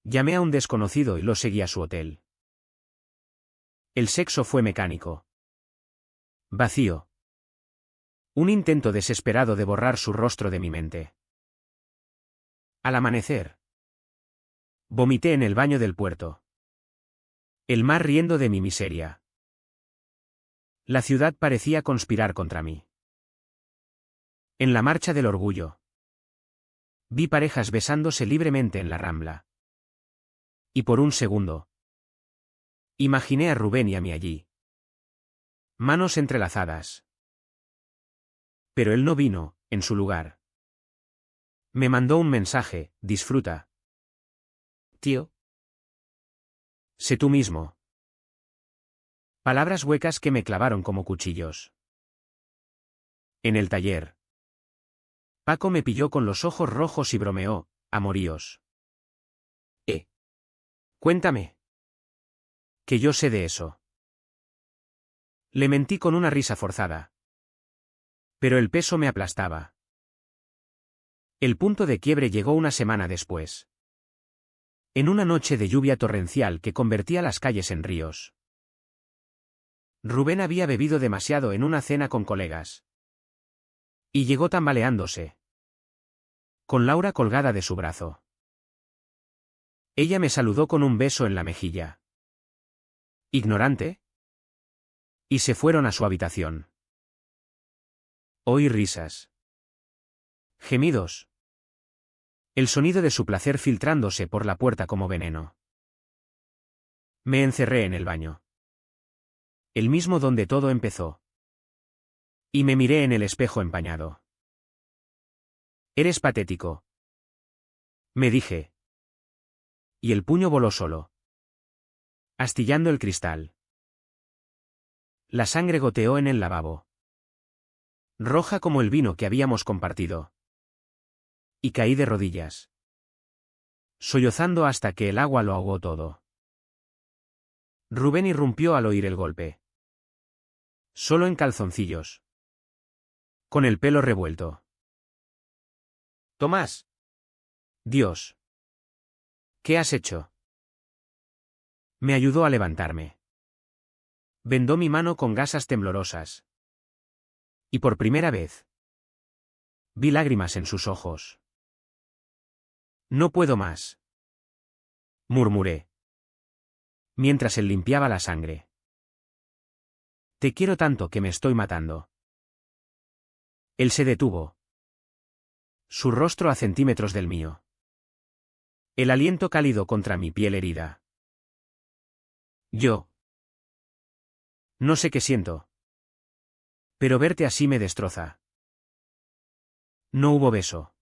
Llamé a un desconocido y lo seguí a su hotel. El sexo fue mecánico. Vacío. Un intento desesperado de borrar su rostro de mi mente. Al amanecer. Vomité en el baño del puerto. El mar riendo de mi miseria. La ciudad parecía conspirar contra mí. En la marcha del orgullo. Vi parejas besándose libremente en la Rambla. Y por un segundo. Imaginé a Rubén y a mí allí. Manos entrelazadas. Pero él no vino, en su lugar. Me mandó un mensaje: disfruta. Tío. Sé tú mismo. Palabras huecas que me clavaron como cuchillos. En el taller. Paco me pilló con los ojos rojos y bromeó: amoríos. Cuéntame. Que yo sé de eso. Le mentí con una risa forzada. Pero el peso me aplastaba. El punto de quiebre llegó una semana después. En una noche de lluvia torrencial que convertía las calles en ríos. Rubén había bebido demasiado en una cena con colegas. Y llegó tambaleándose. con Laura colgada de su brazo. Ella me saludó con un beso en la mejilla. ¿Ignorante? Y se fueron a su habitación. Oí risas. Gemidos. El sonido de su placer filtrándose por la puerta como veneno. Me encerré en el baño. El mismo donde todo empezó. Y me miré en el espejo empañado. Eres patético. Me dije. Y el puño voló solo. Astillando el cristal. La sangre goteó en el lavabo. Roja como el vino que habíamos compartido. Y caí de rodillas. Sollozando hasta que el agua lo ahogó todo. Rubén irrumpió al oír el golpe. Solo en calzoncillos. Con el pelo revuelto. Tomás. Dios. ¿Qué has hecho? Me ayudó a levantarme. Vendó mi mano con gasas temblorosas. Y por primera vez. Vi lágrimas en sus ojos. No puedo más. Murmuré. Mientras él limpiaba la sangre. Te quiero tanto que me estoy matando. Él se detuvo. Su rostro a centímetros del mío. El aliento cálido contra mi piel herida. Yo. No sé qué siento. Pero verte así me destroza. No hubo beso.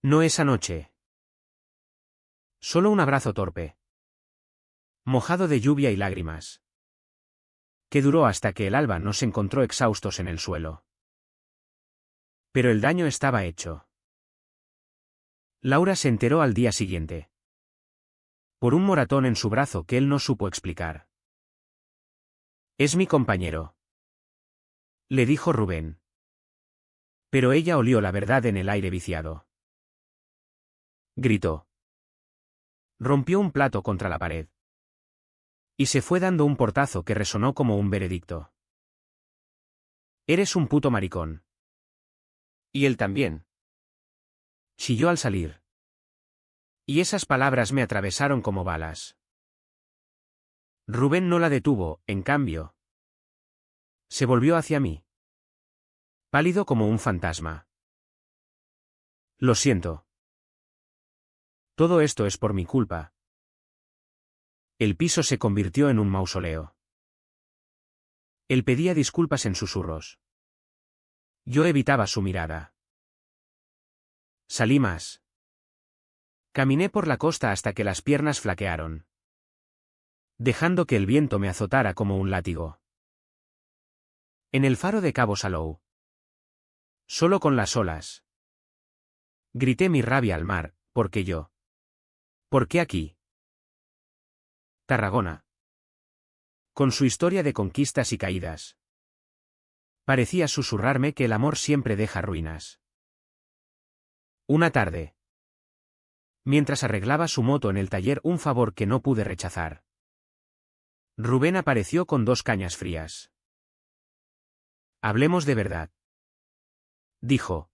No esa noche. Solo un abrazo torpe. Mojado de lluvia y lágrimas. Que duró hasta que el alba nos encontró exhaustos en el suelo. Pero el daño estaba hecho. Laura se enteró al día siguiente. Por un moratón en su brazo que él no supo explicar. Es mi compañero. Le dijo Rubén. Pero ella olió la verdad en el aire viciado. Gritó. Rompió un plato contra la pared. Y se fue dando un portazo que resonó como un veredicto. Eres un puto maricón. Y él también. Chilló al salir. Y esas palabras me atravesaron como balas. Rubén no la detuvo, en cambio. Se volvió hacia mí. Pálido como un fantasma. Lo siento. Todo esto es por mi culpa. El piso se convirtió en un mausoleo. Él pedía disculpas en susurros. Yo evitaba su mirada. Salí más. Caminé por la costa hasta que las piernas flaquearon. Dejando que el viento me azotara como un látigo. En el faro de Cabo Salou. Solo con las olas. Grité mi rabia al mar, porque yo. ¿Por qué aquí? Tarragona. Con su historia de conquistas y caídas. Parecía susurrarme que el amor siempre deja ruinas. Una tarde. Mientras arreglaba su moto en el taller, un favor que no pude rechazar. Rubén apareció con 2 cañas frías. Hablemos de verdad. Dijo.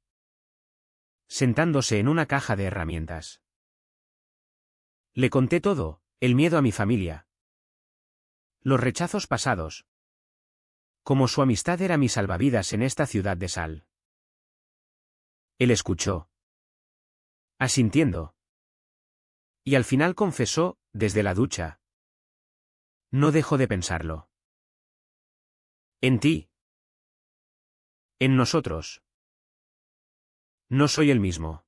Sentándose en una caja de herramientas. Le conté todo, el miedo a mi familia. Los rechazos pasados. Como su amistad era mi salvavidas en esta ciudad de sal. Él escuchó. Asintiendo. Y al final confesó, desde la ducha. No dejo de pensarlo. En ti. En nosotros. No soy el mismo.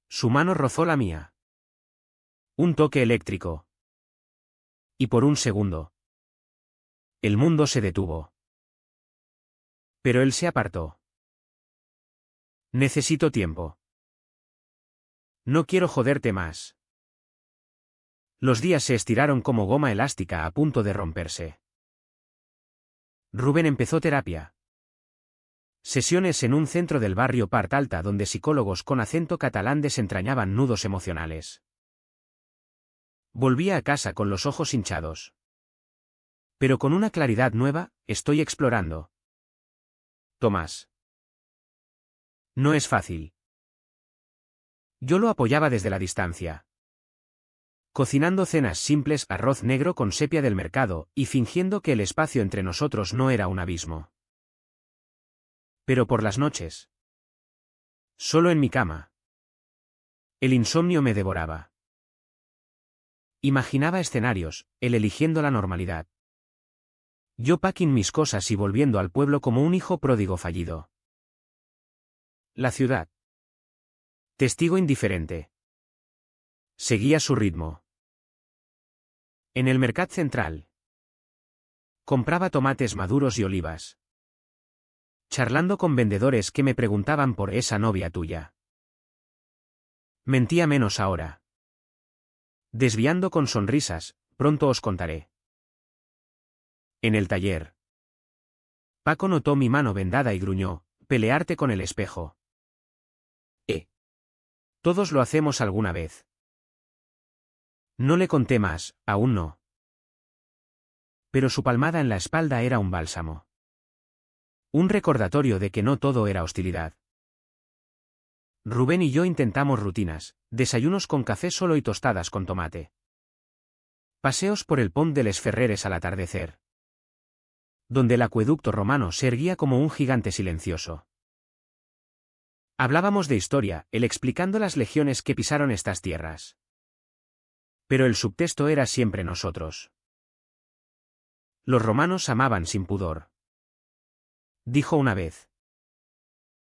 Su mano rozó la mía. Un toque eléctrico. Y por un segundo. El mundo se detuvo. Pero él se apartó. Necesito tiempo. No quiero joderte más. Los días se estiraron como goma elástica a punto de romperse. Rubén empezó terapia. Sesiones en un centro del barrio Part Alta donde psicólogos con acento catalán desentrañaban nudos emocionales. Volvía a casa con los ojos hinchados. Pero con una claridad nueva, estoy explorando. Tomás. No es fácil. Yo lo apoyaba desde la distancia, cocinando cenas simples, arroz negro con sepia del mercado, y fingiendo que el espacio entre nosotros no era un abismo. Pero por las noches, solo en mi cama, el insomnio me devoraba. Imaginaba escenarios, él eligiendo la normalidad. Yo packing mis cosas y volviendo al pueblo como un hijo pródigo fallido. La ciudad. Testigo indiferente. Seguía su ritmo. En el mercat central. Compraba tomates maduros y olivas. Charlando con vendedores que me preguntaban por esa novia tuya. Mentía menos ahora. Desviando con sonrisas, pronto os contaré. En el taller. Paco notó mi mano vendada y gruñó, pelearte con el espejo. Todos lo hacemos alguna vez. No le conté más, aún no. Pero su palmada en la espalda era un bálsamo. Un recordatorio de que no todo era hostilidad. Rubén y yo intentamos rutinas, desayunos con café solo y tostadas con tomate. Paseos por el Pont de les Ferreres al atardecer, donde el acueducto romano se erguía como un gigante silencioso. Hablábamos de historia, él explicando las legiones que pisaron estas tierras. Pero el subtexto era siempre nosotros. Los romanos amaban sin pudor. Dijo una vez,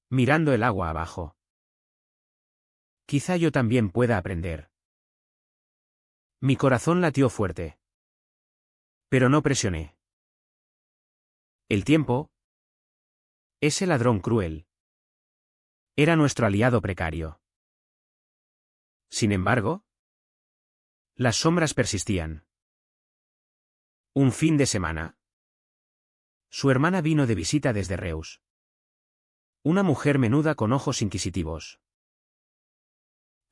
mirando el agua abajo. Quizá yo también pueda aprender. Mi corazón latió fuerte. Pero no presioné. El tiempo, ese ladrón cruel, era nuestro aliado precario. Sin embargo, las sombras persistían. Un fin de semana. Su hermana vino de visita desde Reus. Una mujer menuda con ojos inquisitivos.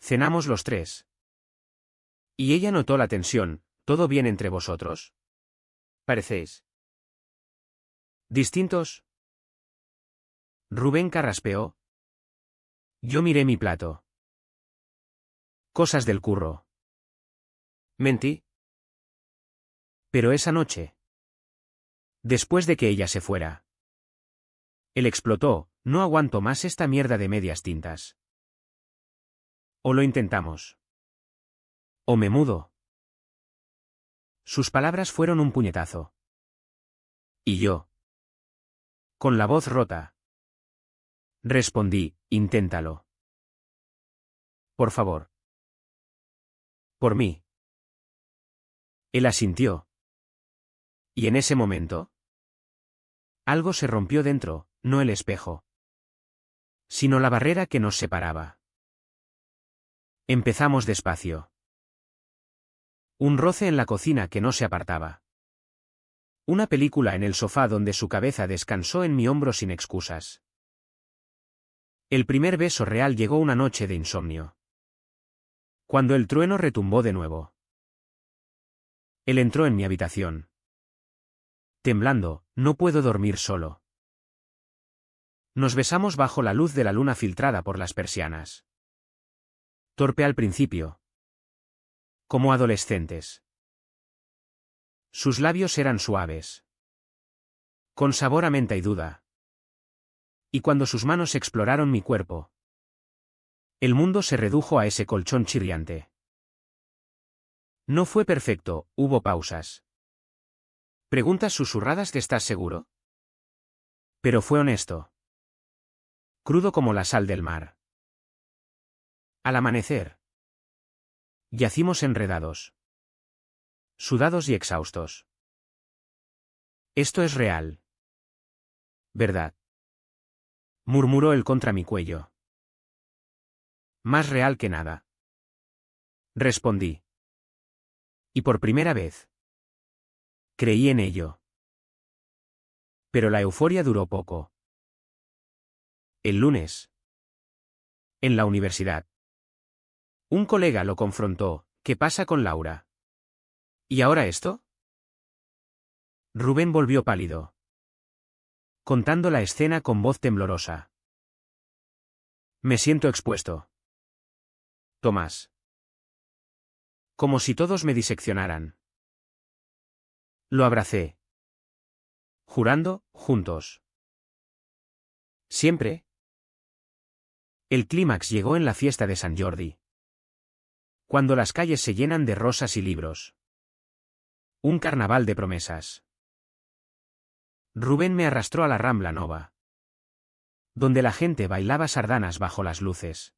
Cenamos los tres. Y ella notó la tensión. ¿Todo bien entre vosotros? ¿Parecéis distintos? Rubén carraspeó. Yo miré mi plato. Cosas del curro. Mentí. Pero esa noche, después de que ella se fuera, él explotó, no aguanto más esta mierda de medias tintas. O lo intentamos. O me mudo. Sus palabras fueron un puñetazo. Y yo, con la voz rota, respondí, inténtalo. Por favor. Por mí. Él asintió. Y en ese momento, algo se rompió dentro, no el espejo, sino la barrera que nos separaba. Empezamos despacio. Un roce en la cocina que no se apartaba. Una película en el sofá donde su cabeza descansó en mi hombro sin excusas. El primer beso real llegó una noche de insomnio. Cuando el trueno retumbó de nuevo. Él entró en mi habitación. Temblando, no puedo dormir solo. Nos besamos bajo la luz de la luna filtrada por las persianas. Torpe al principio. Como adolescentes. Sus labios eran suaves. Con sabor a menta y duda. Y cuando sus manos exploraron mi cuerpo, el mundo se redujo a ese colchón chirriante. No fue perfecto, hubo pausas. Preguntas susurradas de ¿estás seguro? Pero fue honesto. Crudo como la sal del mar. Al amanecer, yacimos enredados. Sudados y exhaustos. Esto es real. ¿Verdad? Murmuró él contra mi cuello. Más real que nada. Respondí. Y por primera vez, creí en ello. Pero la euforia duró poco. El lunes. En la universidad. Un colega lo confrontó. ¿Qué pasa con Laura? ¿Y ahora esto? Rubén volvió pálido, contando la escena con voz temblorosa. Me siento expuesto. Tomás. Como si todos me diseccionaran. Lo abracé. Jurando, juntos. Siempre. El clímax llegó en la fiesta de San Jordi. Cuando las calles se llenan de rosas y libros. Un carnaval de promesas. Rubén me arrastró a la Rambla Nova, donde la gente bailaba sardanas bajo las luces.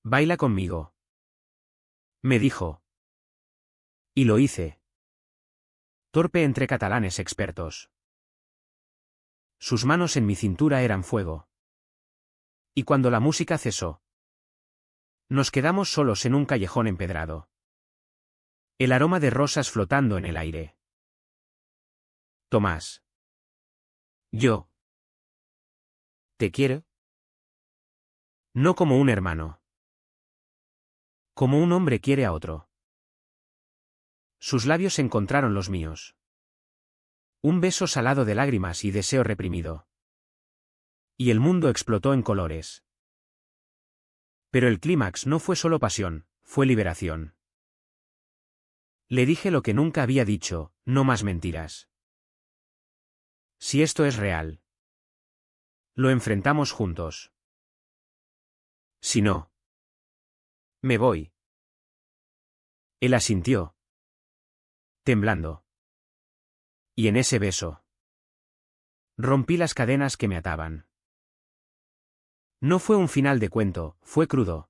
Baila conmigo, me dijo. Y lo hice. Torpe entre catalanes expertos. Sus manos en mi cintura eran fuego. Y cuando la música cesó, nos quedamos solos en un callejón empedrado. El aroma de rosas flotando en el aire. Tomás. Yo. ¿Te quiero? No como un hermano. Como un hombre quiere a otro. Sus labios encontraron los míos. Un beso salado de lágrimas y deseo reprimido. Y el mundo explotó en colores. Pero el clímax no fue solo pasión, fue liberación. Le dije lo que nunca había dicho, no más mentiras. Si esto es real. Lo enfrentamos juntos. Si no. Me voy. Él asintió. Temblando. Y en ese beso. Rompí las cadenas que me ataban. No fue un final de cuento, fue crudo.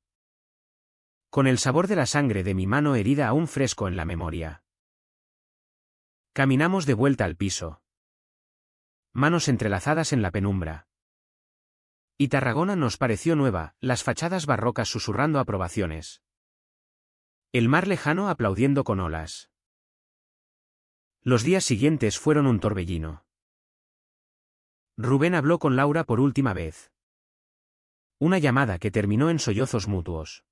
Con el sabor de la sangre de mi mano herida aún fresco en la memoria. Caminamos de vuelta al piso. Manos entrelazadas en la penumbra. Y Tarragona nos pareció nueva, las fachadas barrocas susurrando aprobaciones. El mar lejano aplaudiendo con olas. Los días siguientes fueron un torbellino. Rubén habló con Laura por última vez. Una llamada que terminó en sollozos mutuos.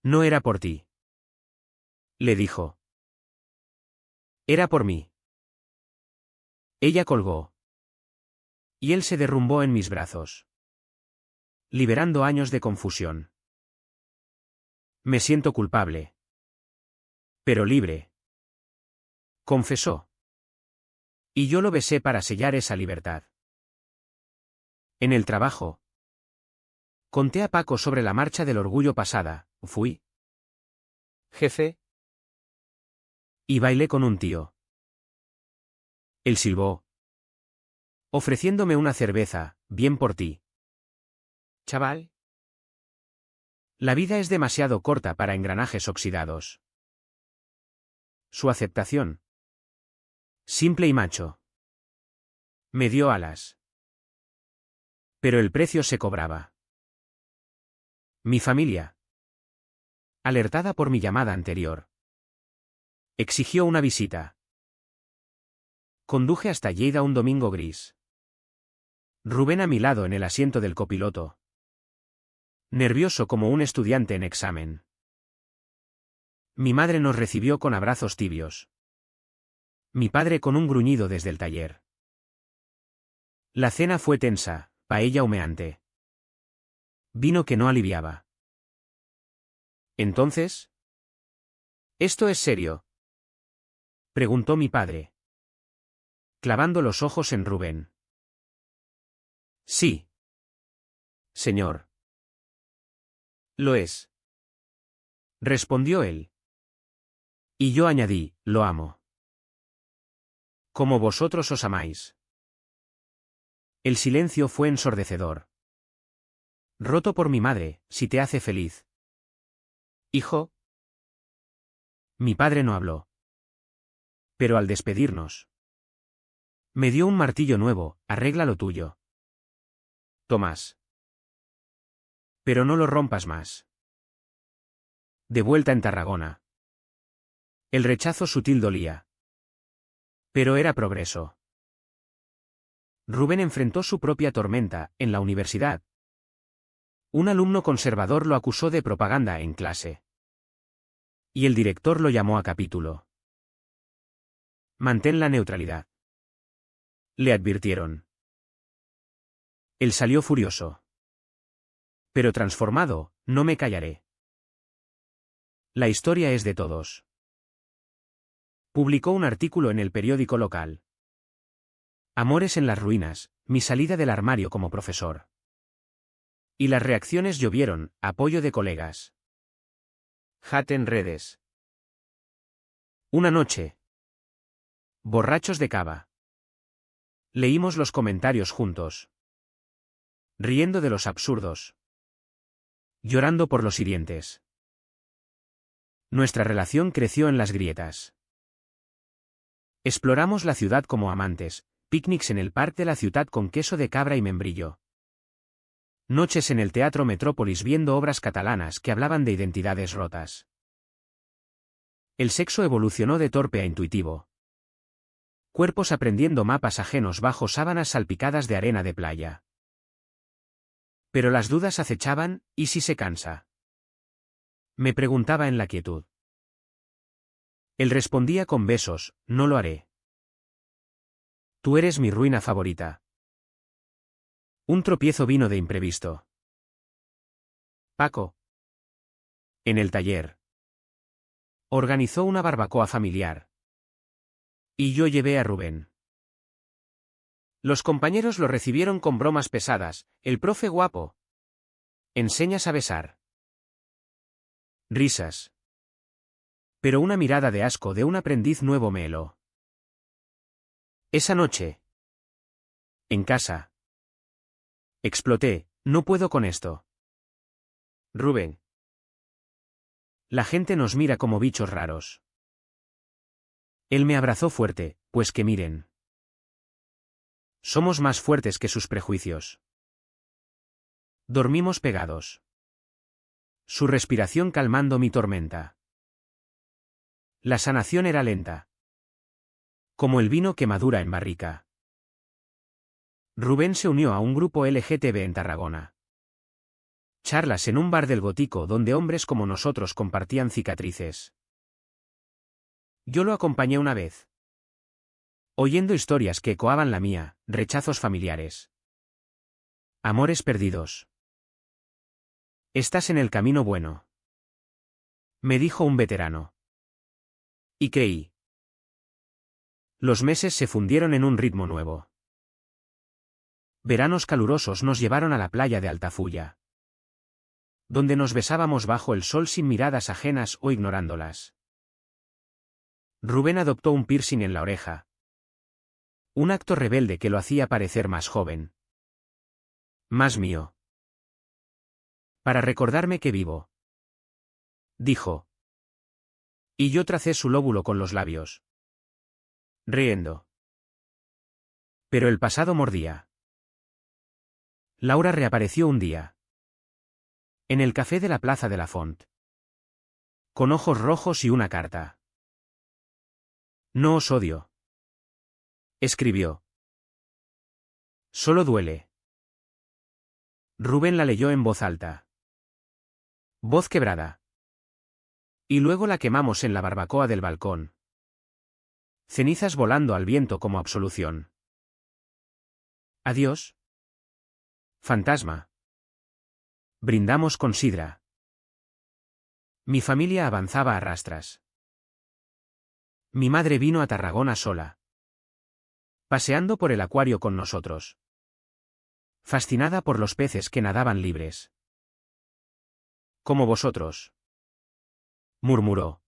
No era por ti. Le dijo. Era por mí. Ella colgó. Y él se derrumbó en mis brazos. Liberando años de confusión. Me siento culpable. Pero libre. Confesó. Y yo lo besé para sellar esa libertad. En el trabajo. Conté a Paco sobre la marcha del orgullo pasada, fui jefe. Y bailé con un tío. Él silbó. Ofreciéndome una cerveza, bien por ti. Chaval. La vida es demasiado corta para engranajes oxidados. Su aceptación. Simple y macho. Me dio alas. Pero el precio se cobraba. Mi familia. Alertada por mi llamada anterior. Exigió una visita. Conduje hasta Lleida un domingo gris. Rubén a mi lado en el asiento del copiloto. Nervioso como un estudiante en examen. Mi madre nos recibió con abrazos tibios. Mi padre con un gruñido desde el taller. La cena fue tensa, paella humeante. Vino que no aliviaba. ¿Entonces? ¿Esto es serio?, preguntó mi padre, clavando los ojos en Rubén. Sí. Señor. Lo es. Respondió él. Y yo añadí, lo amo. Como vosotros os amáis. El silencio fue ensordecedor. Roto por mi madre, si te hace feliz. Hijo. Mi padre no habló. Pero al despedirnos. Me dio un martillo nuevo, arregla lo tuyo. Tomás. Pero no lo rompas más. De vuelta en Tarragona. El rechazo sutil dolía. Pero era progreso. Rubén enfrentó su propia tormenta, en la universidad. Un alumno conservador lo acusó de propaganda en clase. Y el director lo llamó a capítulo. Mantén la neutralidad. Le advirtieron. Él salió furioso. Pero transformado, no me callaré. La historia es de todos. Publicó un artículo en el periódico local. Amores en las ruinas, mi salida del armario como profesor. Y las reacciones llovieron, apoyo de colegas. Hat en redes. Una noche. Borrachos de cava. Leímos los comentarios juntos. Riendo de los absurdos. Llorando por los hirientes. Nuestra relación creció en las grietas. Exploramos la ciudad como amantes, picnics en el parque de la ciudad con queso de cabra y membrillo. Noches en el Teatro Metrópolis viendo obras catalanas que hablaban de identidades rotas. El sexo evolucionó de torpe a intuitivo. Cuerpos aprendiendo mapas ajenos bajo sábanas salpicadas de arena de playa. Pero las dudas acechaban, ¿y si se cansa? Me preguntaba en la quietud. Él respondía con besos, no lo haré. Tú eres mi ruina favorita. Un tropiezo vino de imprevisto. Paco. En el taller. Organizó una barbacoa familiar. Y yo llevé a Rubén. Los compañeros lo recibieron con bromas pesadas, el profe guapo. Enseñas a besar. Risas. Pero una mirada de asco de un aprendiz nuevo me heló. Esa noche. En casa. Exploté, no puedo con esto. Rubén. La gente nos mira como bichos raros. Él me abrazó fuerte, pues que miren. Somos más fuertes que sus prejuicios. Dormimos pegados. Su respiración calmando mi tormenta. La sanación era lenta. Como el vino que madura en barrica. Rubén se unió a un grupo LGTB en Tarragona. Charlas en un bar del Gótico donde hombres como nosotros compartían cicatrices. Yo lo acompañé una vez. Oyendo historias que ecoaban la mía, rechazos familiares. Amores perdidos. Estás en el camino bueno. Me dijo un veterano. Y creí. Los meses se fundieron en un ritmo nuevo. Veranos calurosos nos llevaron a la playa de Altafulla. Donde nos besábamos bajo el sol sin miradas ajenas o ignorándolas. Rubén adoptó un piercing en la oreja. Un acto rebelde que lo hacía parecer más joven. Más mío. Para recordarme que vivo. Dijo. Y yo tracé su lóbulo con los labios. Riendo. Pero el pasado mordía. Laura reapareció un día. En el café de la Plaza de la Font. Con ojos rojos y una carta. No os odio. Escribió. Solo duele. Rubén la leyó en voz alta. Voz quebrada. Y luego la quemamos en la barbacoa del balcón. Cenizas volando al viento como absolución. Adiós. Fantasma. Brindamos con sidra. Mi familia avanzaba a rastras. Mi madre vino a Tarragona sola. Paseando por el acuario con nosotros. Fascinada por los peces que nadaban libres. Como vosotros. Murmuró.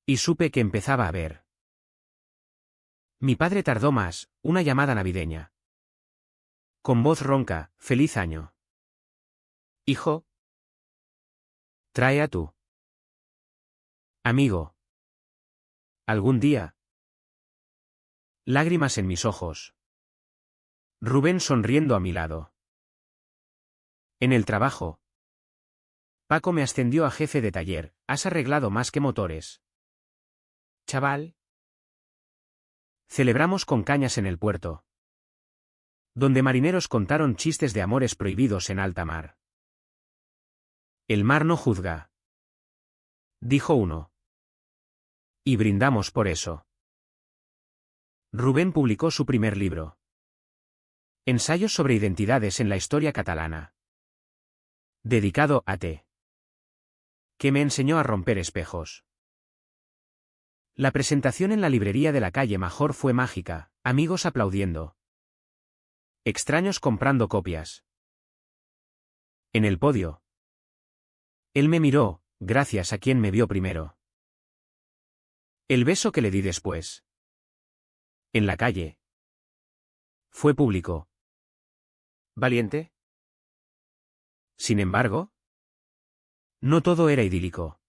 Y supe que empezaba a ver. Mi padre tardó más, una llamada navideña. Con voz ronca, feliz año. Hijo. Trae a tu amigo. Algún día. Lágrimas en mis ojos. Rubén sonriendo a mi lado. En el trabajo. Paco me ascendió a jefe de taller, has arreglado más que motores. Chaval. Celebramos con cañas en el puerto. Donde marineros contaron chistes de amores prohibidos en alta mar. El mar no juzga. Dijo uno. Y brindamos por eso. Rubén publicó su primer libro. Ensayos sobre identidades en la historia catalana. Dedicado a T. Que me enseñó a romper espejos. La presentación en la librería de la calle Major fue mágica, amigos aplaudiendo. Extraños comprando copias. En el podio. Él me miró, gracias a quien me vio primero. El beso que le di después. En la calle. Fue público. ¿Valiente? Sin embargo, no todo era idílico.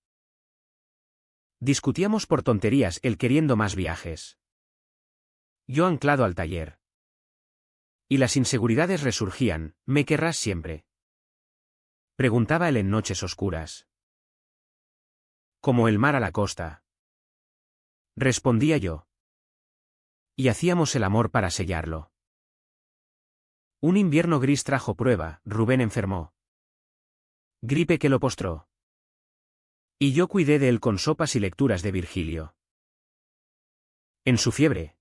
Discutíamos por tonterías, él queriendo más viajes. Yo anclado al taller. Y las inseguridades resurgían, ¿me querrás siempre? Preguntaba él en noches oscuras. Como el mar a la costa. Respondía yo. Y hacíamos el amor para sellarlo. Un invierno gris trajo prueba, Rubén enfermó. Gripe que lo postró. Y yo cuidé de él con sopas y lecturas de Virgilio. En su fiebre.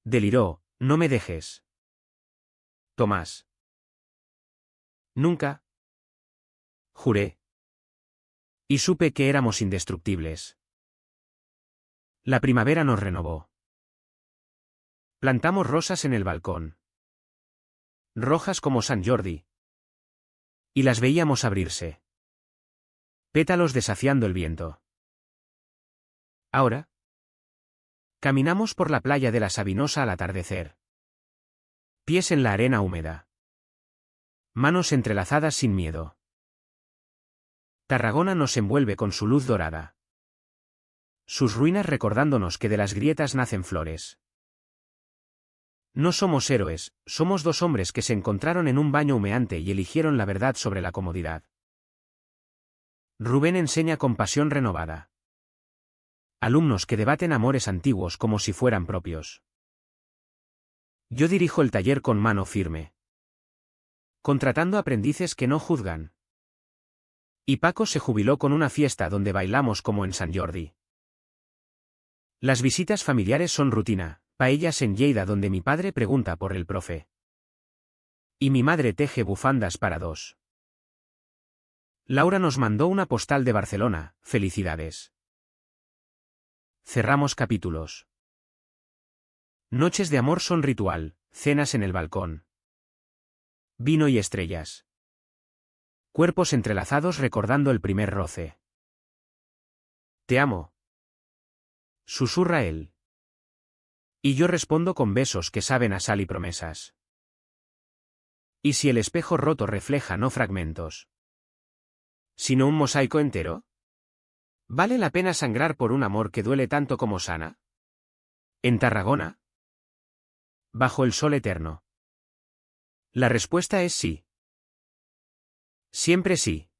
Deliró, no me dejes. Tomás. Nunca. Juré. Y supe que éramos indestructibles. La primavera nos renovó. Plantamos rosas en el balcón. Rojas como San Jordi. Y las veíamos abrirse. Pétalos desafiando el viento. Ahora. Caminamos por la playa de la Sabinosa al atardecer. Pies en la arena húmeda. Manos entrelazadas sin miedo. Tarragona nos envuelve con su luz dorada. Sus ruinas recordándonos que de las grietas nacen flores. No somos héroes, somos dos hombres que se encontraron en un baño humeante y eligieron la verdad sobre la comodidad. Rubén enseña con pasión renovada. Alumnos que debaten amores antiguos como si fueran propios. Yo dirijo el taller con mano firme. Contratando aprendices que no juzgan. Y Paco se jubiló con una fiesta donde bailamos como en San Jordi. Las visitas familiares son rutina, paellas en Lleida donde mi padre pregunta por el profe. Y mi madre teje bufandas para dos. Laura nos mandó una postal de Barcelona, felicidades. Cerramos capítulos. Noches de amor son ritual, cenas en el balcón. Vino y estrellas. Cuerpos entrelazados recordando el primer roce. Te amo. Susurra él. Y yo respondo con besos que saben a sal y promesas. ¿Y si el espejo roto refleja no fragmentos, sino un mosaico entero? ¿Vale la pena sangrar por un amor que duele tanto como sana? ¿En Tarragona? Bajo el sol eterno. La respuesta es sí. Siempre sí.